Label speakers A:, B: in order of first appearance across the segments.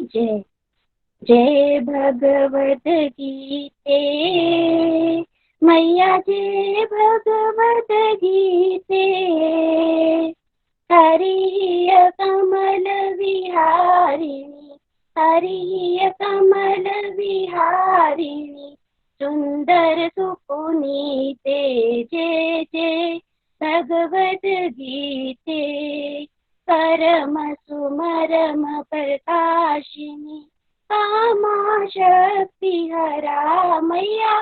A: जय। जय भगवत गीते मैया, जय भगवत गीते। हरि कमल विहारिणी, हरि कमल विहारिणी, सुंदर सुपुनीते। जय जय भगवत गीते। परम सुमरम प्रकाशिनी, आमा शक्ति हरा मैया,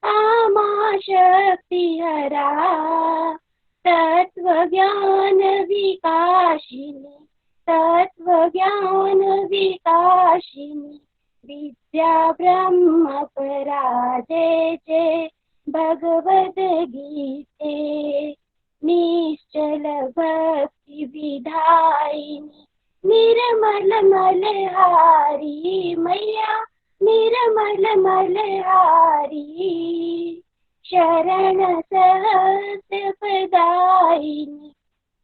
A: आमा शक्ति हरा। तत्व ज्ञान विकाशिनी, तत्व ज्ञान विकाशिनी, विद्या ब्रह्म परा। जय जय भगवद गीते। निश्चल भक्ति विधायिनी, निर्मल मलहारी मैया, निर्मल मलहारी। शरण सहस्र प्रदायिनी,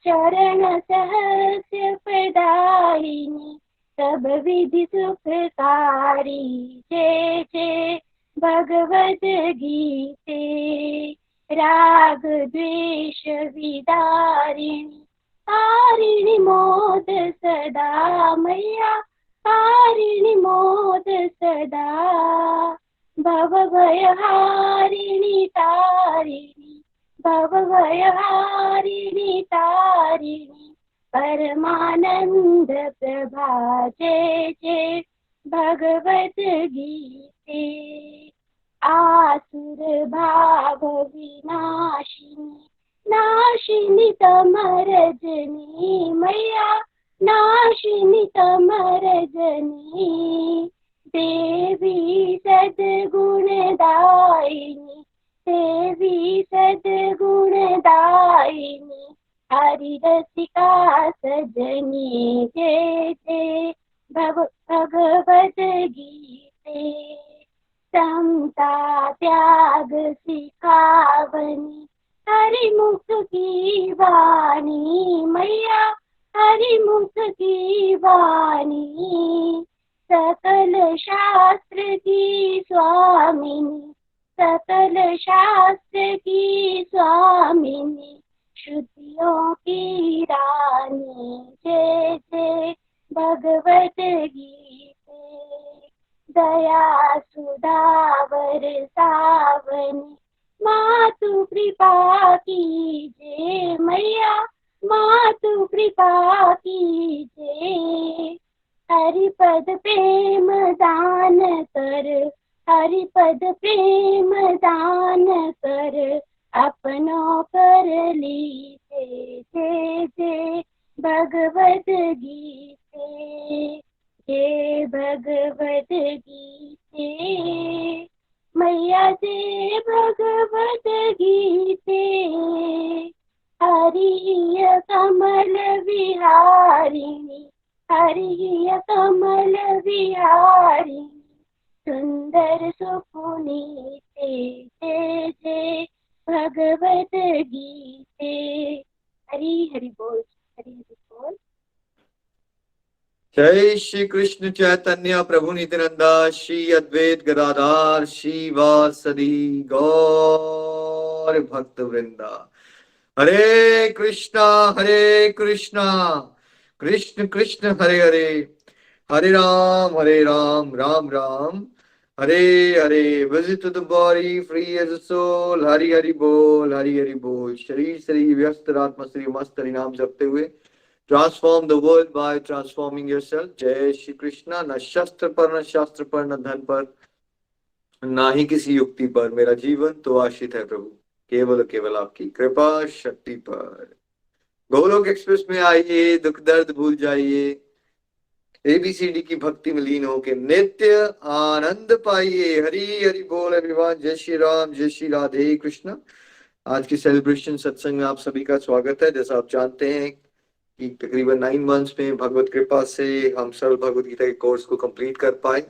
A: शरण सहस्र प्रदायिनी, सब विधि सुखकारी। जय जय भगवद गीते। राग द्वेष विदारिणी, हारिणी मोद सदा मैया, हारिणी मोद सदा। भव भय हारिणी तारिणी, भव भय हारिणी तारिणी, परमानंद प्रभा। जय जय भगवत गीते। आसुर भाव विनाशिनी, नाशिनी तमरजनी मैया, नाशिनी तमरजनी। देवी सद्गुणदायिनी, देवी सद्गुणदायिनी, हरि रसिका सजनी। जय जय भगवद गीते। समता त्याग सिखावनी, हरिमुख की वाणी मैया, हरिमुख की वाणी। सकल शास्त्र की स्वामिनी, सकल शास्त्र की स्वामिनी, श्रुतियों की रानी। जय जय भगवत गीते। दया सुधावर सावनी, मातु कृपा कीजे मैया, मातु कृपा कीजे। हरिपद प्रेम दान कर, हरिपद प्रेम दान कर, अपनों कर लीजे। जय जय भगवद गीते। जय भगवद गीते मैया, जय भगवद गीते। हरि कमल विहारिणी, हरि कमल विहारिणी, सुंदर सुपुनीते। जय जय भगवद गीते। हरि हरि बोल, हरि हरि बोल।
B: जय श्री कृष्ण चैतन्य प्रभु नित्यानंद, श्री अद्वैत गदाधार श्रीवासदि गौर भक्त वृंदा। Hare Krishna Krishna Krishna Hare Hare, Hare Ram Ram Ram Hare Hare. Visit the body free as a soul, Hari Hari बोल, हरि हरि बोल। शरीर शरीर व्यस्त, आत्मा श्री मस्त हरि नाम जपते हुए transform the world by transforming yourself. जय श्री कृष्णा। न शस्त्र पर, न शास्त्र पर, न धन पर, ना ही किसी युक्ति पर, मेरा जीवन तो आश्रित है प्रभु केवल केवल आपकी कृपा शक्ति पर। गोलोक एक्सप्रेस में आइए, दुख दर्द भूल जाइए, एबीसीडी की भक्ति में लीन होके नित्य आनंद पाइए। हरि हरि बोल एवरीवन। जय श्री राम, जय श्री राधे कृष्ण। आज की सेलिब्रेशन सत्संग में आप सभी का स्वागत है। जैसा आप जानते हैं कि तकरीबन 9 मंथ्स में भगवत कृपा से हम सरल भगवत गीता के कोर्स को कंप्लीट कर पाए,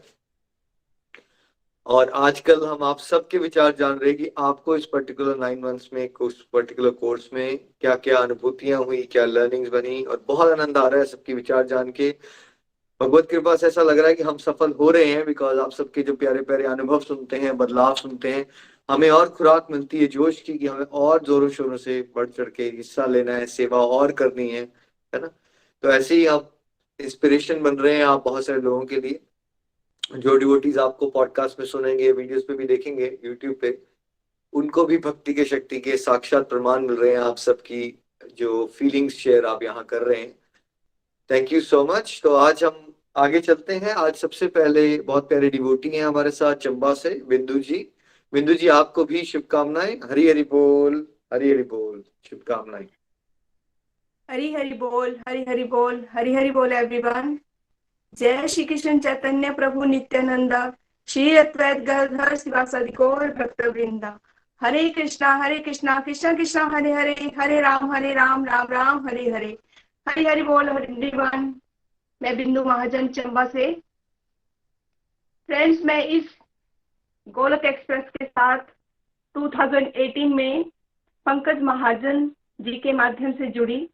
B: और आजकल हम आप सबके विचार जान रहे हैं कि आपको इस पर्टिकुलर 9 मंथ्स में उस पर्टिकुलर कोर्स में क्या क्या अनुभूतियां हुई, क्या लर्निंग्स बनी, और बहुत आनंद आ रहा है सबके विचार जान के। भगवत कृपा से ऐसा लग रहा है कि हम सफल हो रहे हैं, बिकॉज आप सबके जो प्यारे प्यारे अनुभव सुनते हैं, बदलाव सुनते हैं, हमें और खुराक मिलती है जोश की कि हमें और जोरों शोरों से बढ़ चढ़ के हिस्सा लेना है, सेवा और करनी है ना। तो ऐसे ही आप इंस्पिरेशन बन रहे हैं आप बहुत सारे लोगों के लिए। जो डिवोटीज आपको पॉडकास्ट में सुनेंगे, वीडियोस पे भी देखेंगे यूट्यूब पे, उनको भी भक्ति के शक्ति के साक्षात प्रमाण मिल रहे हैं आप सबकी जो फीलिंग्स शेयर आप यहाँ कर रहे हैं। Thank you so much. तो आज हम आगे चलते हैं। आज सबसे पहले बहुत प्यारे डिवोटी हैं हमारे साथ चंबा से, बिंदु जी। बिंदु जी, आपको भी शुभकामनाएं। हरी हरि बोल, हरी हरि बोल, शुभकामनाएं।
C: हरी हरि बोल, हरी हरि बोल, हरी हरि बोल एवरीवन। जय श्री कृष्ण चैतन्य प्रभु नित्यानंद, श्री अद्वैत गदाधर शिवासादि गौर भक्त वृंदा। हरे कृष्णा कृष्णा कृष्णा हरे हरे, हरे राम राम राम हरे हरे। हरी हरि बोल एवरीवन। मैं बिंदु महाजन चंबा से। फ्रेंड्स, मैं इस गोलक एक्सप्रेस के साथ 2018 में पंकज महाजन जी के माध्यम से जुड़ी,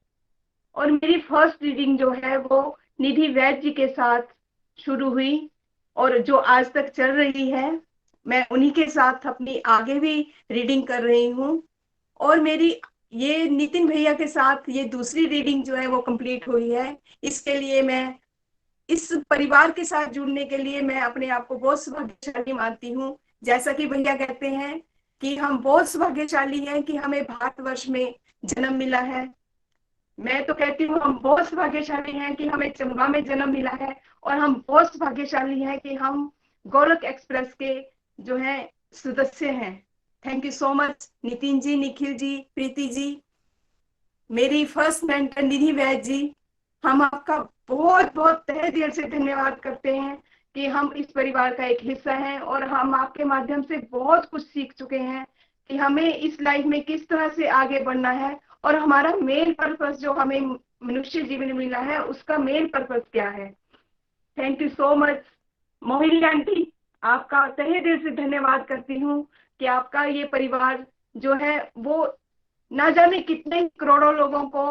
C: और मेरी फर्स्ट रीडिंग जो है वो निधि वैद्य जी के साथ शुरू हुई, और जो आज तक चल रही है। मैं उन्हीं के साथ अपनी आगे भी रीडिंग कर रही हूँ। और मेरी ये नितिन भैया के साथ ये दूसरी रीडिंग जो है वो कंप्लीट हुई है। इसके लिए मैं, इस परिवार के साथ जुड़ने के लिए मैं अपने आप को बहुत सौभाग्यशाली मानती हूँ। जैसा कि भैया कहते हैं कि हम बहुत सौभाग्यशाली हैं कि हमें भारतवर्ष में जन्म मिला है। मैं तो कहती हूँ हम बहुत सौभाग्यशाली हैं कि हमें चंबा में जन्म मिला है, और हम बहुत सौभाग्यशाली हैं कि हम गोलक एक्सप्रेस के जो है सदस्य हैं। Thank you so much Nitin ji, Nikhil ji, Preeti ji, मेरी फर्स्ट मेंटर निधि वैद्य जी। हम आपका बहुत बहुत तहे दिल से धन्यवाद करते हैं कि हम इस परिवार का एक हिस्सा हैं, और हम आपके माध्यम से बहुत कुछ सीख चुके हैं कि हमें इस लाइफ में किस तरह से आगे बढ़ना है, और हमारा मेन पर्पस जो हमें मनुष्य जीवन में मिला है उसका मेन पर्पस क्या है। Thank you so much Mohini aunty, आपका तहे दिल से धन्यवाद करती हूँ कि आपका ये परिवार जो है वो ना जाने कितने करोड़ों लोगों को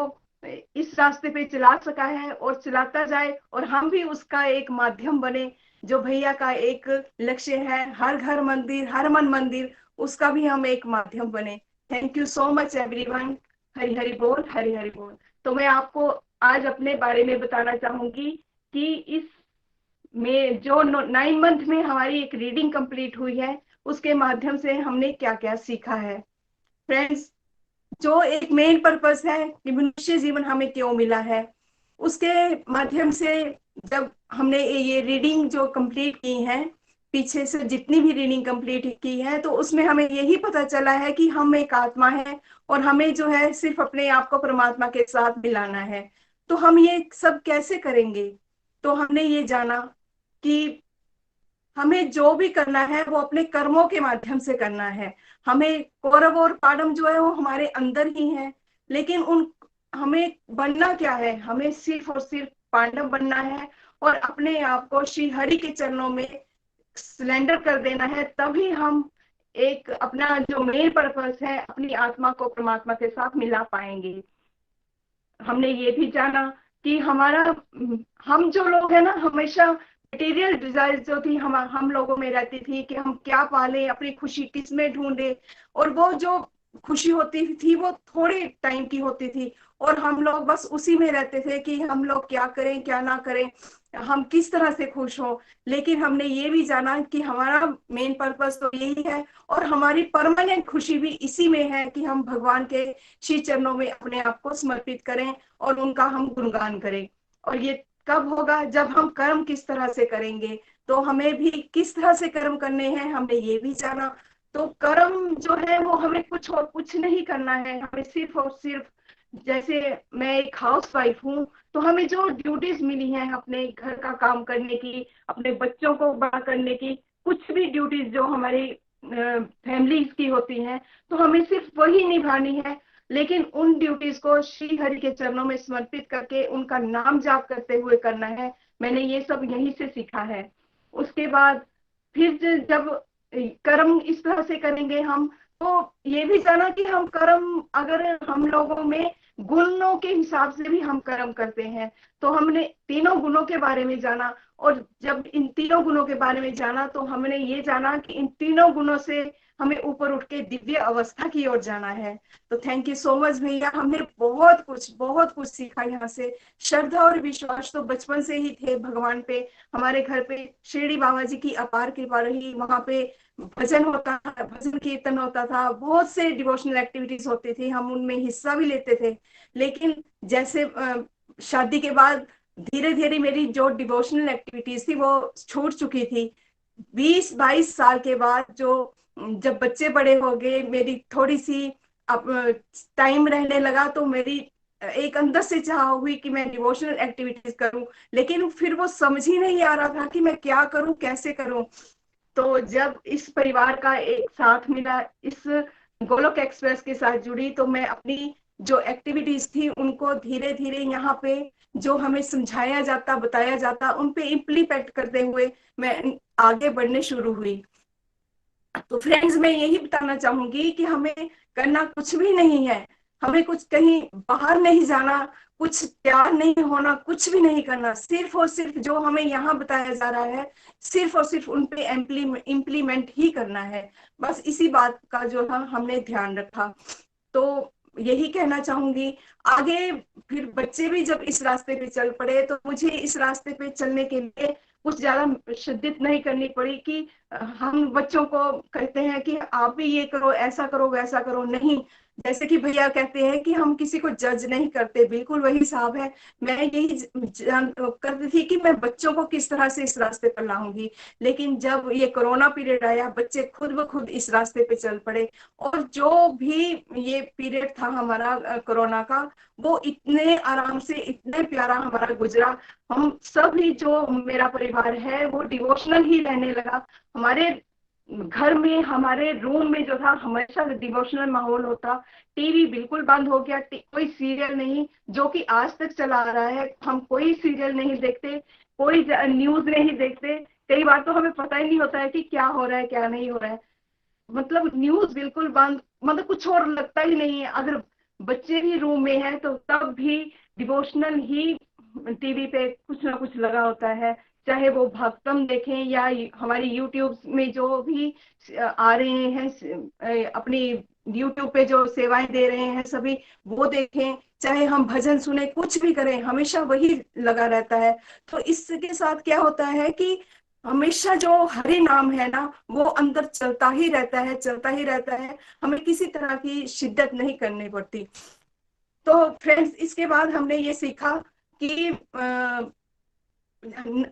C: इस रास्ते पे चला सका है और चलाता जाए, और हम भी उसका एक माध्यम बने। जो भैया का एक लक्ष्य है, हर घर मंदिर हर मन मंदिर, उसका भी हम एक माध्यम बने। Thank you so much everyone. Hari Hari बोल, हरि हरि बोल। तो मैं आपको आज अपने बारे में बताना चाहूंगी कि इस में जो 9 मंथ में हमारी एक रीडिंग कंप्लीट हुई है उसके माध्यम से हमने क्या क्या सीखा है। फ्रेंड्स, जो एक मेन पर्पस है कि मनुष्य जीवन हमें क्यों मिला है, उसके माध्यम से जब हमने ये रीडिंग जो कंप्लीट की है, पीछे से जितनी भी रीडिंग कंप्लीट की है, तो उसमें हमें यही पता चला है कि हम एक आत्मा है, और हमें जो है सिर्फ अपने आप को परमात्मा के साथ मिलाना है। तो हम ये सब कैसे करेंगे? तो हमने ये जाना कि हमें जो भी करना है वो अपने कर्मों के माध्यम से करना है। हमें कौरव और पांडव जो है वो हमारे अंदर ही है, लेकिन उन हमें बनना क्या है? हमें सिर्फ और सिर्फ पांडव बनना है, और अपने आप को श्री हरि के चरणों में सरेंडर कर देना है। तभी हम एक अपना जो मेन पर्पस है, अपनी आत्मा को परमात्मा के साथ मिला पाएंगे। हमने ये भी जाना कि हमारा, हम जो लोग हैं ना, हमेशा मटेरियल डिजायर जो थी हम लोगों में रहती थी कि हम क्या पाले, अपनी खुशी किस में ढूंढे, और वो जो खुशी होती थी वो थोड़े टाइम की होती थी, और हम लोग बस उसी में रहते थे कि हम लोग क्या करें क्या ना करें, हम किस तरह से खुश हो। लेकिन हमने ये भी जाना कि हमारा मेन पर्पस तो यही है, और हमारी परमानेंट खुशी भी इसी में है कि हम भगवान के श्री चरणों में अपने आप को समर्पित करें और उनका हम गुणगान करें। और ये कब होगा? जब हम कर्म किस तरह से करेंगे, तो हमें भी किस तरह से कर्म करने हैं हमने ये भी जाना। तो कर्म जो है वो हमें कुछ और कुछ नहीं करना है, हमें सिर्फ और सिर्फ, जैसे मैं एक हाउस वाइफ हूँ, तो हमें जो ड्यूटीज मिली हैं अपने घर का काम करने की, अपने बच्चों को बड़ा करने की, कुछ भी ड्यूटीज जो हमारी फैमिलीज की होती हैं, तो हमें सिर्फ वही निभानी है। लेकिन उन ड्यूटीज को श्री हरि के चरणों में समर्पित करके उनका नाम जाप करते हुए करना है। मैंने ये सब यहीं से सीखा है। उसके बाद फिर जब कर्म इस तरह से करेंगे हम, तो ये भी जाना कि हम कर्म, अगर हम लोगों में गुणों के हिसाब से भी हम कर्म करते हैं। तो हमने तीनों गुणों के बारे में जाना, और जब इन तीनों गुणों के बारे में जाना तो हमने ये जाना कि इन तीनों गुणों से हमें ऊपर उठ के दिव्य अवस्था की ओर जाना है। तो थैंक यू सो मच भैया, हमने बहुत कुछ सीखा यहाँ से। श्रद्धा और विश्वास तो बचपन से ही थे भगवान पे। हमारे घर पे शिरडी बाबा जी की अपार कृपा रही, वहां पे भजन होता था, भजन कीर्तन होता था, बहुत से डिवोशनल एक्टिविटीज होते थे, हम उनमें हिस्सा भी लेते थे। लेकिन जैसे शादी के बाद धीरे धीरे मेरी जो डिवोशनल एक्टिविटीज थी वो छूट चुकी थी। 20-22 साल के बाद जो जब बच्चे बड़े हो गए, मेरी थोड़ी सी अब टाइम रहने लगा, तो मेरी एक अंदर से चाह हुई कि मैं डिवोशनल एक्टिविटीज करूं। लेकिन फिर वो समझ ही नहीं आ रहा था कि मैं क्या करूं, कैसे करूं। तो जब इस परिवार का एक साथ मिला, इस गोलोक एक्सप्रेस के साथ जुड़ी, तो मैं अपनी जो एक्टिविटीज थी उनको धीरे धीरे यहाँ पे जो हमें समझाया जाता, बताया जाता, उन पे इम्प्लीमेंट करते हुए मैं आगे बढ़ने शुरू हुई। तो फ्रेंड्स, मैं यही बताना चाहूंगी कि हमें करना कुछ भी नहीं है, हमें कुछ कहीं बाहर नहीं जाना, कुछ तैयार नहीं होना, कुछ भी नहीं करना, सिर्फ और सिर्फ जो हमें यहाँ बताया जा रहा है सिर्फ और सिर्फ उन पे इम्प्लीमेंट ही करना है। बस इसी बात का जो है हमने ध्यान रखा। तो यही कहना चाहूंगी। आगे फिर बच्चे भी जब इस रास्ते पे चल पड़े तो मुझे इस रास्ते पे चलने के लिए कुछ ज्यादा शिद्दत नहीं करनी पड़ी कि हम बच्चों को कहते हैं कि आप भी ये करो, ऐसा करो, वैसा करो, नहीं। जैसे कि भैया कहते हैं कि हम किसी को जज नहीं करते, बिल्कुल वही साहब है। मैं यही जान करती थी कि मैं बच्चों को किस तरह से इस रास्ते पर लाऊंगी। लेकिन जब ये कोरोना पीरियड आया, बच्चे खुद ब खुद इस रास्ते पे चल पड़े। और जो भी ये पीरियड था हमारा कोरोना का, वो इतने आराम से, इतने प्यारा हमारा गुजरा। हम सब ही जो मेरा परिवार है वो डिवोशनल ही रहने लगा। हमारे घर में, हमारे रूम में जो था हमेशा डिवोशनल माहौल होता। टीवी बिल्कुल बंद हो गया, कोई सीरियल नहीं, जो कि आज तक चला आ रहा है। हम कोई सीरियल नहीं देखते, कोई न्यूज नहीं देखते। कई बार तो हमें पता ही नहीं होता है कि क्या हो रहा है, क्या नहीं हो रहा है। मतलब न्यूज बिल्कुल बंद, मतलब कुछ और लगता ही नहीं है। अगर बच्चे भी रूम में हैं तो तब भी डिवोशनल ही टीवी पे कुछ ना कुछ लगा होता है। चाहे वो भक्तम देखें या हमारी यूट्यूब में जो भी आ रहे हैं, अपनी यूट्यूब पे जो सेवाएं दे रहे हैं सभी, वो देखें। चाहे हम भजन सुने, कुछ भी करें, हमेशा वही लगा रहता है। तो इसके साथ क्या होता है कि हमेशा जो हरि नाम है ना, वो अंदर चलता ही रहता है, चलता ही रहता है। हमें किसी तरह की शिद्दत नहीं करनी पड़ती। तो फ्रेंड्स, इसके बाद हमने ये सीखा कि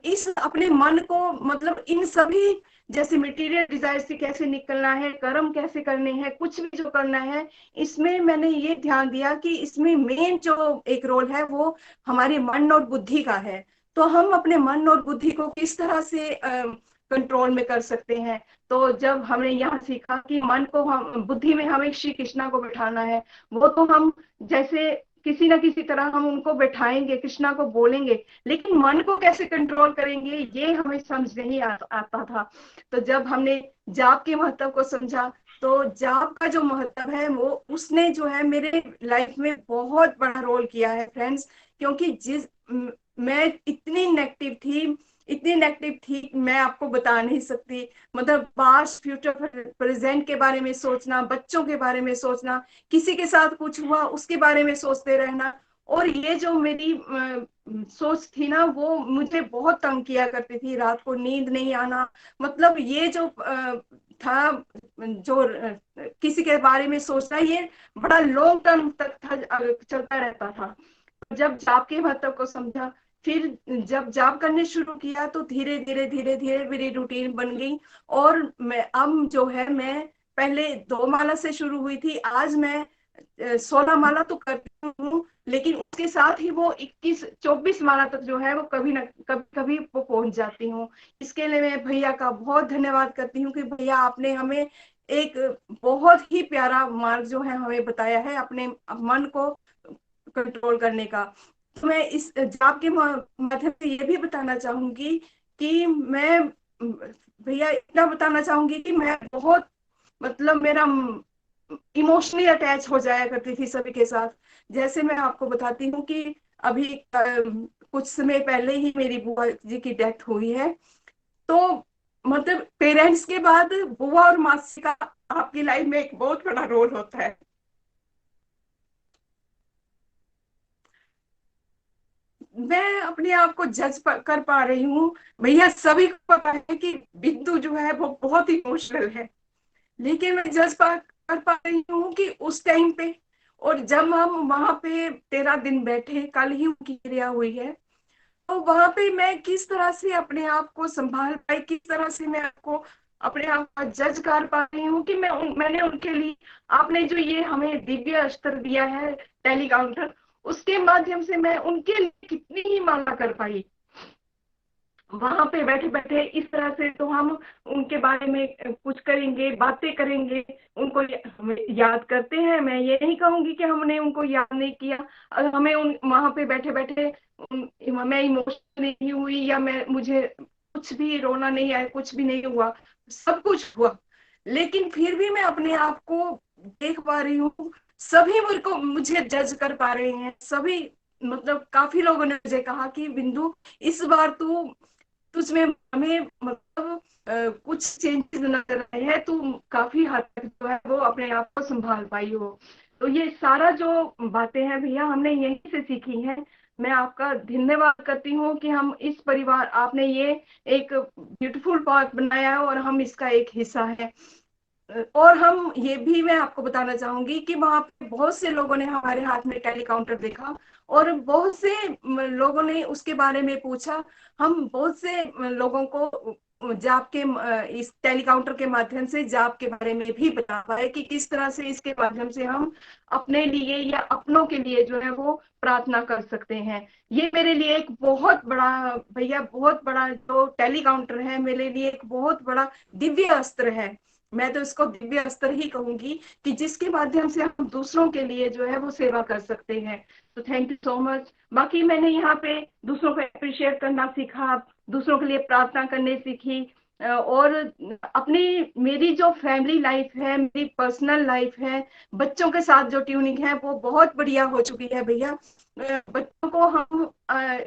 C: इस अपने मन को, मतलब इन सभी जैसे मटेरियल डिजायर से कैसे निकलना है, कर्म कैसे करने हैं, कुछ भी जो करना है, इसमें मैंने ये ध्यान दिया कि इसमें मेन जो एक रोल है वो हमारे मन और बुद्धि का है। तो हम अपने मन और बुद्धि को किस तरह से कंट्रोल में कर सकते हैं। तो जब हमने यहाँ सीखा कि मन को, हम बुद्धि में हमें श्री कृष्णा को बिठाना है, वो तो हम जैसे किसी ना किसी तरह हम उनको बैठाएंगे, कृष्णा को बोलेंगे, लेकिन मन को कैसे कंट्रोल करेंगे ये हमें समझ नहीं आता था। तो जब हमने जाप के महत्व को समझा, तो जाप का जो महत्व है वो उसने जो है मेरे लाइफ में बहुत बड़ा रोल किया है फ्रेंड्स। क्योंकि मैं इतनी नेगेटिव थी, मैं आपको बता नहीं सकती। मतलब पास्ट, फ्यूचर, प्रेजेंट के बारे में सोचना, बच्चों के बारे में सोचना, किसी के साथ कुछ हुआ उसके बारे में सोचते रहना। और ये जो मेरी सोच थी ना, वो मुझे बहुत तंग किया करती थी। रात को नींद नहीं आना, मतलब ये जो था, जो किसी के बारे में सोचना, ये बड़ा लॉन्ग टर्म तक था, चलता रहता था। जब जाप के महत्व को समझा, फिर जब जाप करने शुरू किया, तो धीरे धीरे धीरे धीरे मेरी रूटीन बन गई। और मैं अब जो है, मैं पहले 2 माला से शुरू हुई थी, आज मैं 16 माला तो करती हूँ। लेकिन उसके साथ ही वो 21-24 माला तक जो है वो कभी ना कभी कभी वो पहुंच जाती हूँ। इसके लिए मैं भैया का बहुत धन्यवाद करती हूँ कि भैया आपने हमें एक बहुत ही प्यारा मार्ग जो है हमें बताया है अपने मन को कंट्रोल करने का। तो मैं इस जाप के माध्यम से ये भी बताना चाहूंगी कि मैं भैया इतना बताना चाहूंगी कि मैं बहुत, मतलब मेरा इमोशनली अटैच हो जाया करती थी सभी के साथ। जैसे मैं आपको बताती हूँ कि अभी कुछ समय पहले ही मेरी बुआ जी की डेथ हुई है। तो मतलब पेरेंट्स के बाद बुआ और मासी का आपकी लाइफ में एक बहुत बड़ा रोल होता है। मैं अपने आप को जज कर पा रही हूँ भैया, सभी को पता है कि बिंदु जो है वो बहुत इमोशनल है, लेकिन मैं कर पा रही हूँ कि उस टाइम पे, और जब हम वहां पे 13 दिन बैठे, कल ही उनकी क्रिया हुई है, तो वहां पे मैं किस तरह से अपने आप को संभाल पाई, किस तरह से मैं आपको अपने आप को जज कर पा रही हूँ कि मैंने उनके लिए, आपने जो ये हमें दिव्य अस्त्र दिया है टेलीकाउंटर, उसके माध्यम से मैं उनके लिए कितनी ही माला कर पाई। वहां पे बैठे बैठे इस तरह से तो हम उनके बारे में कुछ करेंगे, बातें करेंगे, उनको हमें याद करते हैं। मैं ये नहीं कहूंगी कि हमने उनको याद नहीं किया। हमें उन वहां पे बैठे बैठे मैं इमोशनल नहीं हुई, या मुझे कुछ भी रोना नहीं आया, कुछ भी नहीं हुआ, सब कुछ हुआ, लेकिन फिर भी मैं अपने आप को देख पा रही हूँ। सभी मुझे जज कर पा रहे हैं, सभी मतलब काफी लोगों ने मुझे कहा कि बिंदु, इस बार तू तुझमें हमें मतलब कुछ चेंजेस नजर आए हैं, तू काफी हद तक जो है वो अपने आप को संभाल पाई हो। तो ये सारा जो बातें हैं भैया, हमने यहीं से सीखी हैं। मैं आपका धन्यवाद करती हूँ कि हम इस परिवार, आपने ये एक ब्यूटीफुल पार्क बनाया है और हम इसका एक हिस्सा है। और हम ये भी मैं आपको बताना चाहूंगी कि वहां पे बहुत से लोगों ने हमारे हाथ में टेलीकाउंटर देखा, और बहुत से लोगों ने उसके बारे में पूछा। हम बहुत से लोगों को जाप के इस टेलीकाउंटर के माध्यम से जाप के बारे में भी बता पाए कि किस तरह से इसके माध्यम से हम अपने लिए या अपनों के लिए जो है वो प्रार्थना कर सकते हैं। ये मेरे लिए एक बहुत बड़ा, भैया बहुत बड़ा जो टेलीकाउंटर है, मेरे लिए एक बहुत बड़ा दिव्य अस्त्र है। मैं तो इसको दिव्य अस्त्र ही कहूंगी कि जिसके माध्यम से हम दूसरों के लिए जो है वो सेवा कर सकते हैं। तो थैंक यू सो मच। बाकी मैंने यहाँ पे दूसरों को अप्रिशिएट करना सीखा, दूसरों के लिए प्रार्थना करने सीखी, और अपनी मेरी जो फैमिली लाइफ है, मेरी पर्सनल लाइफ है, बच्चों के साथ जो ट्यूनिंग है वो बहुत बढ़िया हो चुकी है भैया। बच्चों को हम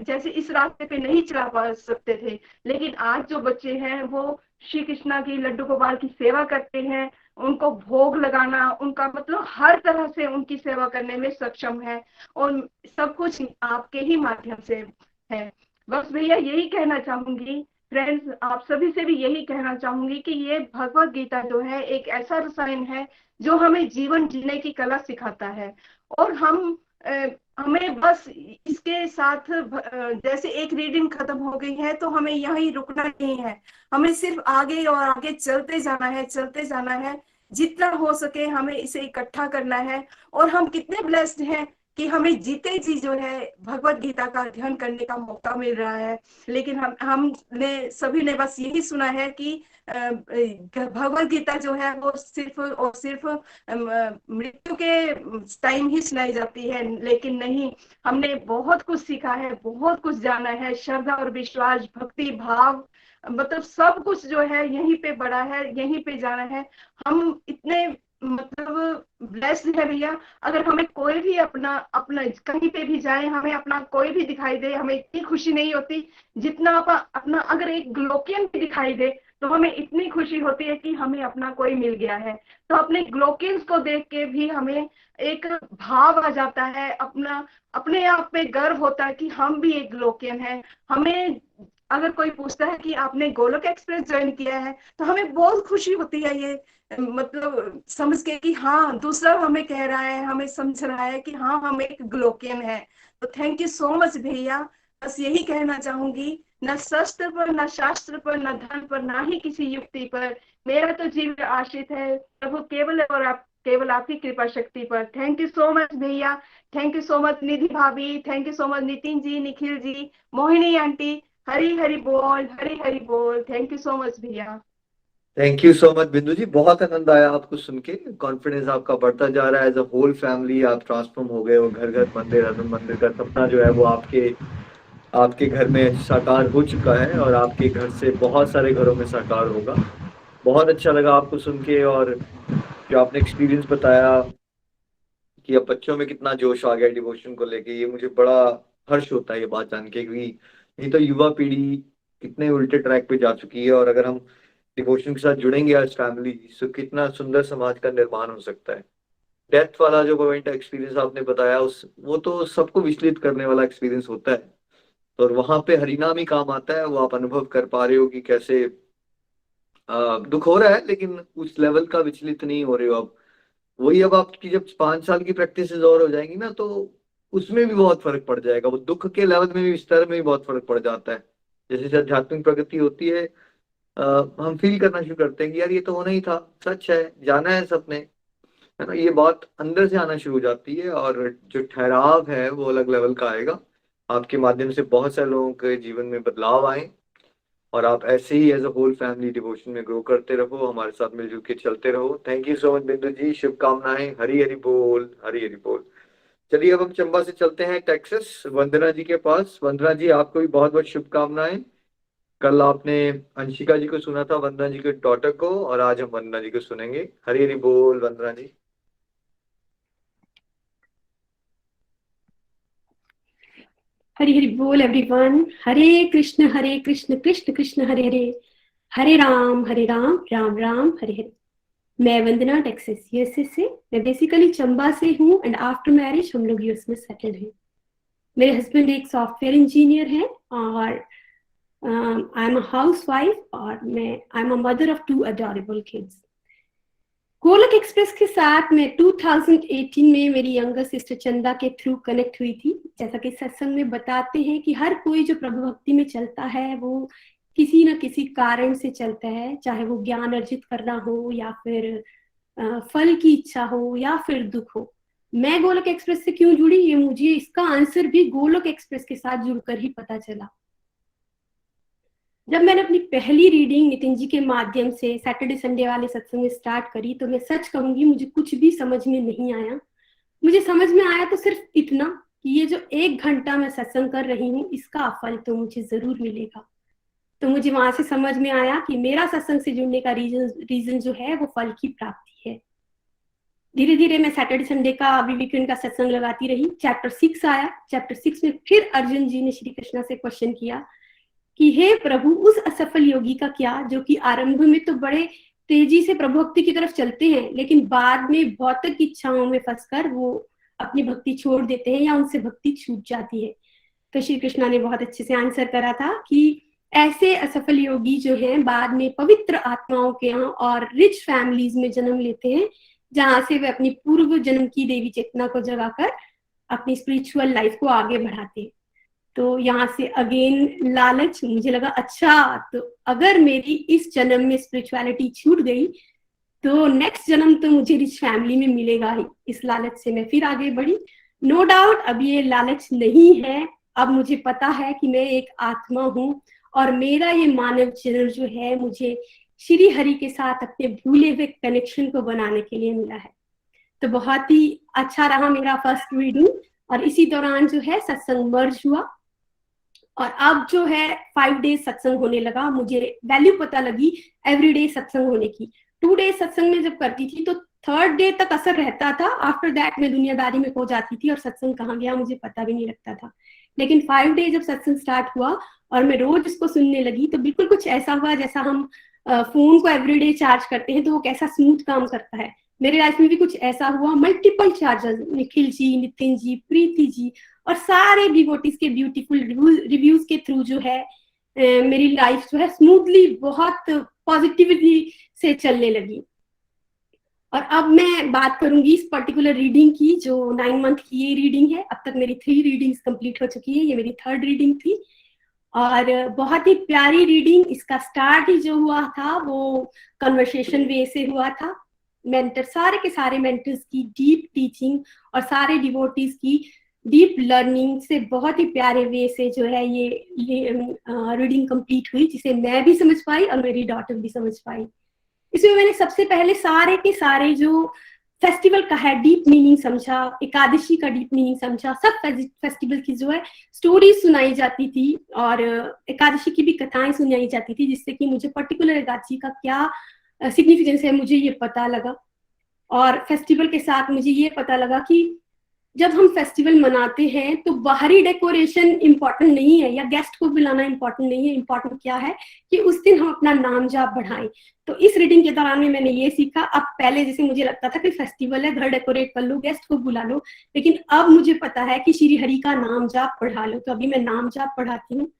C: जैसे इस रास्ते पे नहीं चला पा सकते थे, लेकिन आज जो बच्चे हैं वो श्री कृष्णा की, लड्डू गोपाल की सेवा करते हैं। उनको भोग लगाना, उनका मतलब हर तरह से उनकी सेवा करने में सक्षम है, और सब कुछ आपके ही माध्यम से है। बस भैया यही कहना चाहूंगी, फ्रेंड्स आप सभी से भी यही कहना चाहूंगी कि ये भगवत गीता जो है एक ऐसा रसायन है जो हमें जीवन जीने की कला सिखाता है। और हमें बस इसके साथ जैसे एक रीडिंग खत्म हो गई है तो हमें यहीं रुकना नहीं है, हमें सिर्फ आगे और आगे चलते जाना है, चलते जाना है। जितना हो सके हमें इसे इकट्ठा करना है। और हम कितने ब्लेस्ड हैं कि हमें जीते जी जो है भगवत गीता का अध्ययन करने का मौका मिल रहा है। लेकिन हमने सभी ने बस यही सुना है कि भगवत गीता जो है वो सिर्फ और सिर्फ मृत्यु के टाइम ही सुनाई जाती है, लेकिन नहीं, हमने बहुत कुछ सीखा है, बहुत कुछ जाना है। श्रद्धा और विश्वास, भक्ति भाव, मतलब सब कुछ जो है यहीं पे बड़ा है, यहीं पे जाना है। हम इतने मतलब ब्लेस्ड है भैया। अगर हमें कोई भी अपना अपना कहीं पे भी जाए, हमें अपना कोई भी दिखाई दे, हमें इतनी खुशी नहीं होती जितना अपना अगर एक ग्लोकियन भी दिखाई दे तो हमें इतनी खुशी होती है कि हमें अपना कोई मिल गया है। तो अपने ग्लोकियंस को देख के भी हमें एक भाव आ जाता है, अपना अपने आप पे गर्व होता है कि हम भी एक ग्लोकियन है। हमें अगर कोई पूछता है कि आपने गोलोक एक्सप्रेस ज्वाइन किया है तो हमें बहुत खुशी होती है, ये मतलब समझ के कि हाँ दूसरा हमें कह रहा है, हमें समझ रहा है कि हाँ हम एक ग्लोकियन है। तो थैंक यू सो मच भैया। बस यही कहना चाहूंगी, न शस्त्र पर, न शास्त्र पर, न धन पर, ना ही किसी युक्ति पर, मेरा तो जीवन आश्रित है प्रभु केवल और आप केवल आपकी कृपा शक्ति पर। थैंक यू सो मच भैया। Thank you so much Nidhi भाभी, thank you so much Nitin ji, Nikhil ji, Mohini aunty. Hari Hari बोल, हरी हरी बोल। थैंक यू सो मच भैया।
B: Thank you so much Bindu ji, बहुत आनंद आया आपको सुन के। कॉन्फिडेंस आपका बढ़ता जा रहा है, एज अ होल फैमिली आप ट्रांसफॉर्म हो गए हो। घर घर मंदिर, हनुमान मंदिर का सपना जो है वो आपके आपके घर में साकार हो चुका है, और आपके घर से बहुत सारे घरों में साकार होगा। बहुत अच्छा लगा आपको सुन के। और जो आपने एक्सपीरियंस बताया कि अब बच्चों में कितना जोश आ गया डिवोशन को लेके, ये मुझे बड़ा हर्ष होता है ये बात जान के, क्योंकि नहीं तो युवा पीढ़ी कितने उल्टे ट्रैक पे जा चुकी है। और अगर हम डिवोशन के साथ जुड़ेंगे आज फैमिली, तो कितना सुंदर समाज का निर्माण हो सकता है। डेथ वाला जो पॉइंट एक्सपीरियंस आपने बताया, उस वो तो सबको विचलित करने वाला एक्सपीरियंस होता है। और वहां पे हरिनाम ही काम आता है। वो आप अनुभव कर पा रहे हो कि कैसे दुख हो रहा है, लेकिन उस लेवल का विचलित नहीं हो रहे हो अब। वही अब आपकी जब 5 साल की प्रैक्टिस और हो जाएंगी ना, तो उसमें भी बहुत फर्क पड़ जाएगा। वो दुख के लेवल में भी, स्तर में भी बहुत फर्क पड़ जाता है। जैसे जैसे आध्यात्मिक प्रगति होती है, अ, हम फील करना शुरू करते हैं कि यार ये तो होना ही था, सच है, जाना है सबने, है ना। ये बात अंदर से आना शुरू हो जाती है, और जो ठहराव है वो अलग लेवल का आएगा। आपके माध्यम से बहुत सारे लोगों के जीवन में बदलाव आए, और आप ऐसे ही as a whole family devotion में ग्रो करते रहो, हमारे साथ मिलजुल के चलते रहो। Thank you so much Bindu जी, शुभकामनाएं। हरी हरी बोल, हरी हरी बोल। चलिए अब हम चंबा से चलते हैं टेक्सास, वंदना जी के पास। वंदना जी, आपको भी बहुत बहुत शुभकामनाएं। कल आपने अंशिका जी को सुना था, वंदना जी के डॉटर को, और आज हम वंदना जी को सुनेंगे। हरी हरी बोल वंदना जी।
D: हरि हरि बोल एवरीवन। हरे कृष्ण कृष्ण कृष्ण हरे हरे, हरे राम राम राम हरे हरे। मैं वंदना टेक्सास यूएसए से। मैं बेसिकली चंबा से हूँ एंड आफ्टर मैरिज हम लोग यूएस में सेटल हैं। मेरे हस्बैंड एक सॉफ्टवेयर इंजीनियर हैं और I am a housewife, और I am a mother of 2 adorable kids. Golok express के साथ मैं 2018 में मेरी यंगर सिस्टर चंदा के थ्रू कनेक्ट हुई थी। जैसा कि सत्संग में बताते हैं कि हर कोई जो प्रभु भक्ति में चलता है वो किसी न किसी कारण से चलता है, चाहे वो ज्ञान अर्जित करना हो या फिर फल की इच्छा हो या फिर दुख हो। मैं गोलक एक्सप्रेस से क्यों जुड़ी, ये मुझे इसका आंसर भी गोलक एक्सप्रेस के साथ जुड़कर ही पता चला। जब मैंने अपनी पहली रीडिंग नितिन जी के माध्यम से सैटरडे संडे वाले सत्संग में स्टार्ट करी, तो मैं सच कहूंगी मुझे कुछ भी समझ में नहीं आया। मुझे समझ में आया तो सिर्फ इतना कि ये जो 1 घंटा मैं सत्संग कर रही हूँ, इसका फल तो मुझे जरूर मिलेगा। तो मुझे वहां से समझ में आया कि मेरा सत्संग से जुड़ने का रीजन जो है वो फल की प्राप्ति है। धीरे धीरे मैं सैटरडे संडे का वीकेंड का सत्संग लगाती रही। चैप्टर 6 आया। चैप्टर 6 में फिर अर्जुन जी ने श्री कृष्णा से क्वेश्चन किया कि हे प्रभु, उस असफल योगी का क्या जो कि आरंभ में तो बड़े तेजी से प्रभु भक्ति की तरफ चलते हैं, लेकिन बाद में भौतिक इच्छाओं में फंसकर वो अपनी भक्ति छोड़ देते हैं या उनसे भक्ति छूट जाती है। तो श्री कृष्णा ने बहुत अच्छे से आंसर करा था कि ऐसे असफल योगी जो हैं बाद में पवित्र आत्माओं के यहाँ और रिच फैमिलीज में जन्म लेते हैं, जहां से वे अपनी पूर्व जन्म की देवी चेतना को जगाकर अपनी स्पिरिचुअल लाइफ को आगे बढ़ाते हैं। तो यहाँ से अगेन लालच, मुझे लगा अच्छा, तो अगर मेरी इस जन्म में स्पिरिचुअलिटी छूट गई तो नेक्स्ट जन्म तो मुझे रिच फैमिली में मिलेगा ही। इस लालच से मैं फिर आगे बढ़ी। नो डाउट अब ये लालच नहीं है। अब मुझे पता है कि मैं एक आत्मा हूँ और मेरा ये मानव जन्म जो है मुझे श्री हरि के साथ अपने भूले हुए कनेक्शन को बनाने के लिए मिला है। तो बहुत ही अच्छा रहा मेरा फर्स्ट रीडिंग, और इसी दौरान जो है सत्संग मर्ज हुआ और अब जो है 5 डेज सत्संग होने लगा। मुझे वैल्यू पता लगी एवरीडे सत्संग होने की। 2 डेज सत्संग में जब करती थी तो 3rd डे तक असर रहता था। आफ्टर दैट मैं दुनियादारी में खो जाती थी और सत्संग कहाँ गया मुझे पता भी नहीं लगता था। लेकिन 5 डे जब सत्संग स्टार्ट हुआ और मैं रोज इसको सुनने लगी, तो बिल्कुल कुछ ऐसा हुआ जैसा हम फोन को एवरीडे चार्ज करते हैं तो वो कैसा स्मूथ काम करता है, मेरे लाइफ में भी कुछ ऐसा हुआ। मल्टीपल चार्जर्स, निखिल जी, नितिन जी, प्रीति जी और सारे डिवोटीज के ब्यूटीफुल रिव्यूज के थ्रू जो है मेरी लाइफ जो है स्मूथली बहुत पॉजिटिविटी से चलने लगी। और अब मैं बात करूंगी इस पर्टिकुलर रीडिंग की जो 9 मंथ की ये रीडिंग है। अब तक मेरी 3 रीडिंग्स कंप्लीट हो चुकी है, ये मेरी 3rd रीडिंग थी और बहुत ही प्यारी रीडिंग। इसका स्टार्ट ही जो हुआ था वो कन्वर्सेशन वे से हुआ था। मेंटर, सारे के सारे मेंटर्स की डीप टीचिंग और सारे डिवोटीज की डीप लर्निंग से बहुत ही प्यारे वे से जो है ये रीडिंग कंप्लीट हुई, जिसे मैं भी समझ पाई और मेरी डॉटर भी समझ पाई। इसमें मैंने सबसे पहले सारे के सारे जो फेस्टिवल का है डीप मीनिंग समझा, एकादशी का डीप मीनिंग समझा। सब फेस्टिवल की जो है स्टोरी सुनाई जाती थी और एकादशी की भी कथाएं सुनाई जाती थी, जिससे कि मुझे पर्टिकुलर एकादशी का क्या सिग्निफिकेंस है मुझे ये पता लगा। और फेस्टिवल के साथ मुझे ये पता लगा कि जब हम फेस्टिवल मनाते हैं तो बाहरी डेकोरेशन इम्पोर्टेंट नहीं है या गेस्ट को बुलाना इम्पोर्टेंट नहीं है। इम्पोर्टेंट क्या है कि उस दिन हम अपना नाम जाप बढ़ाएं। तो इस रीडिंग के दौरान में मैंने ये सीखा। अब पहले जैसे मुझे लगता था कि फेस्टिवल है, घर डेकोरेट कर लो, गेस्ट को बुला लो, लेकिन अब मुझे पता है कि श्री हरि का नाम जाप बढ़ा लो। तो अभी मैं नाम जाप पढ़ाती हूँ।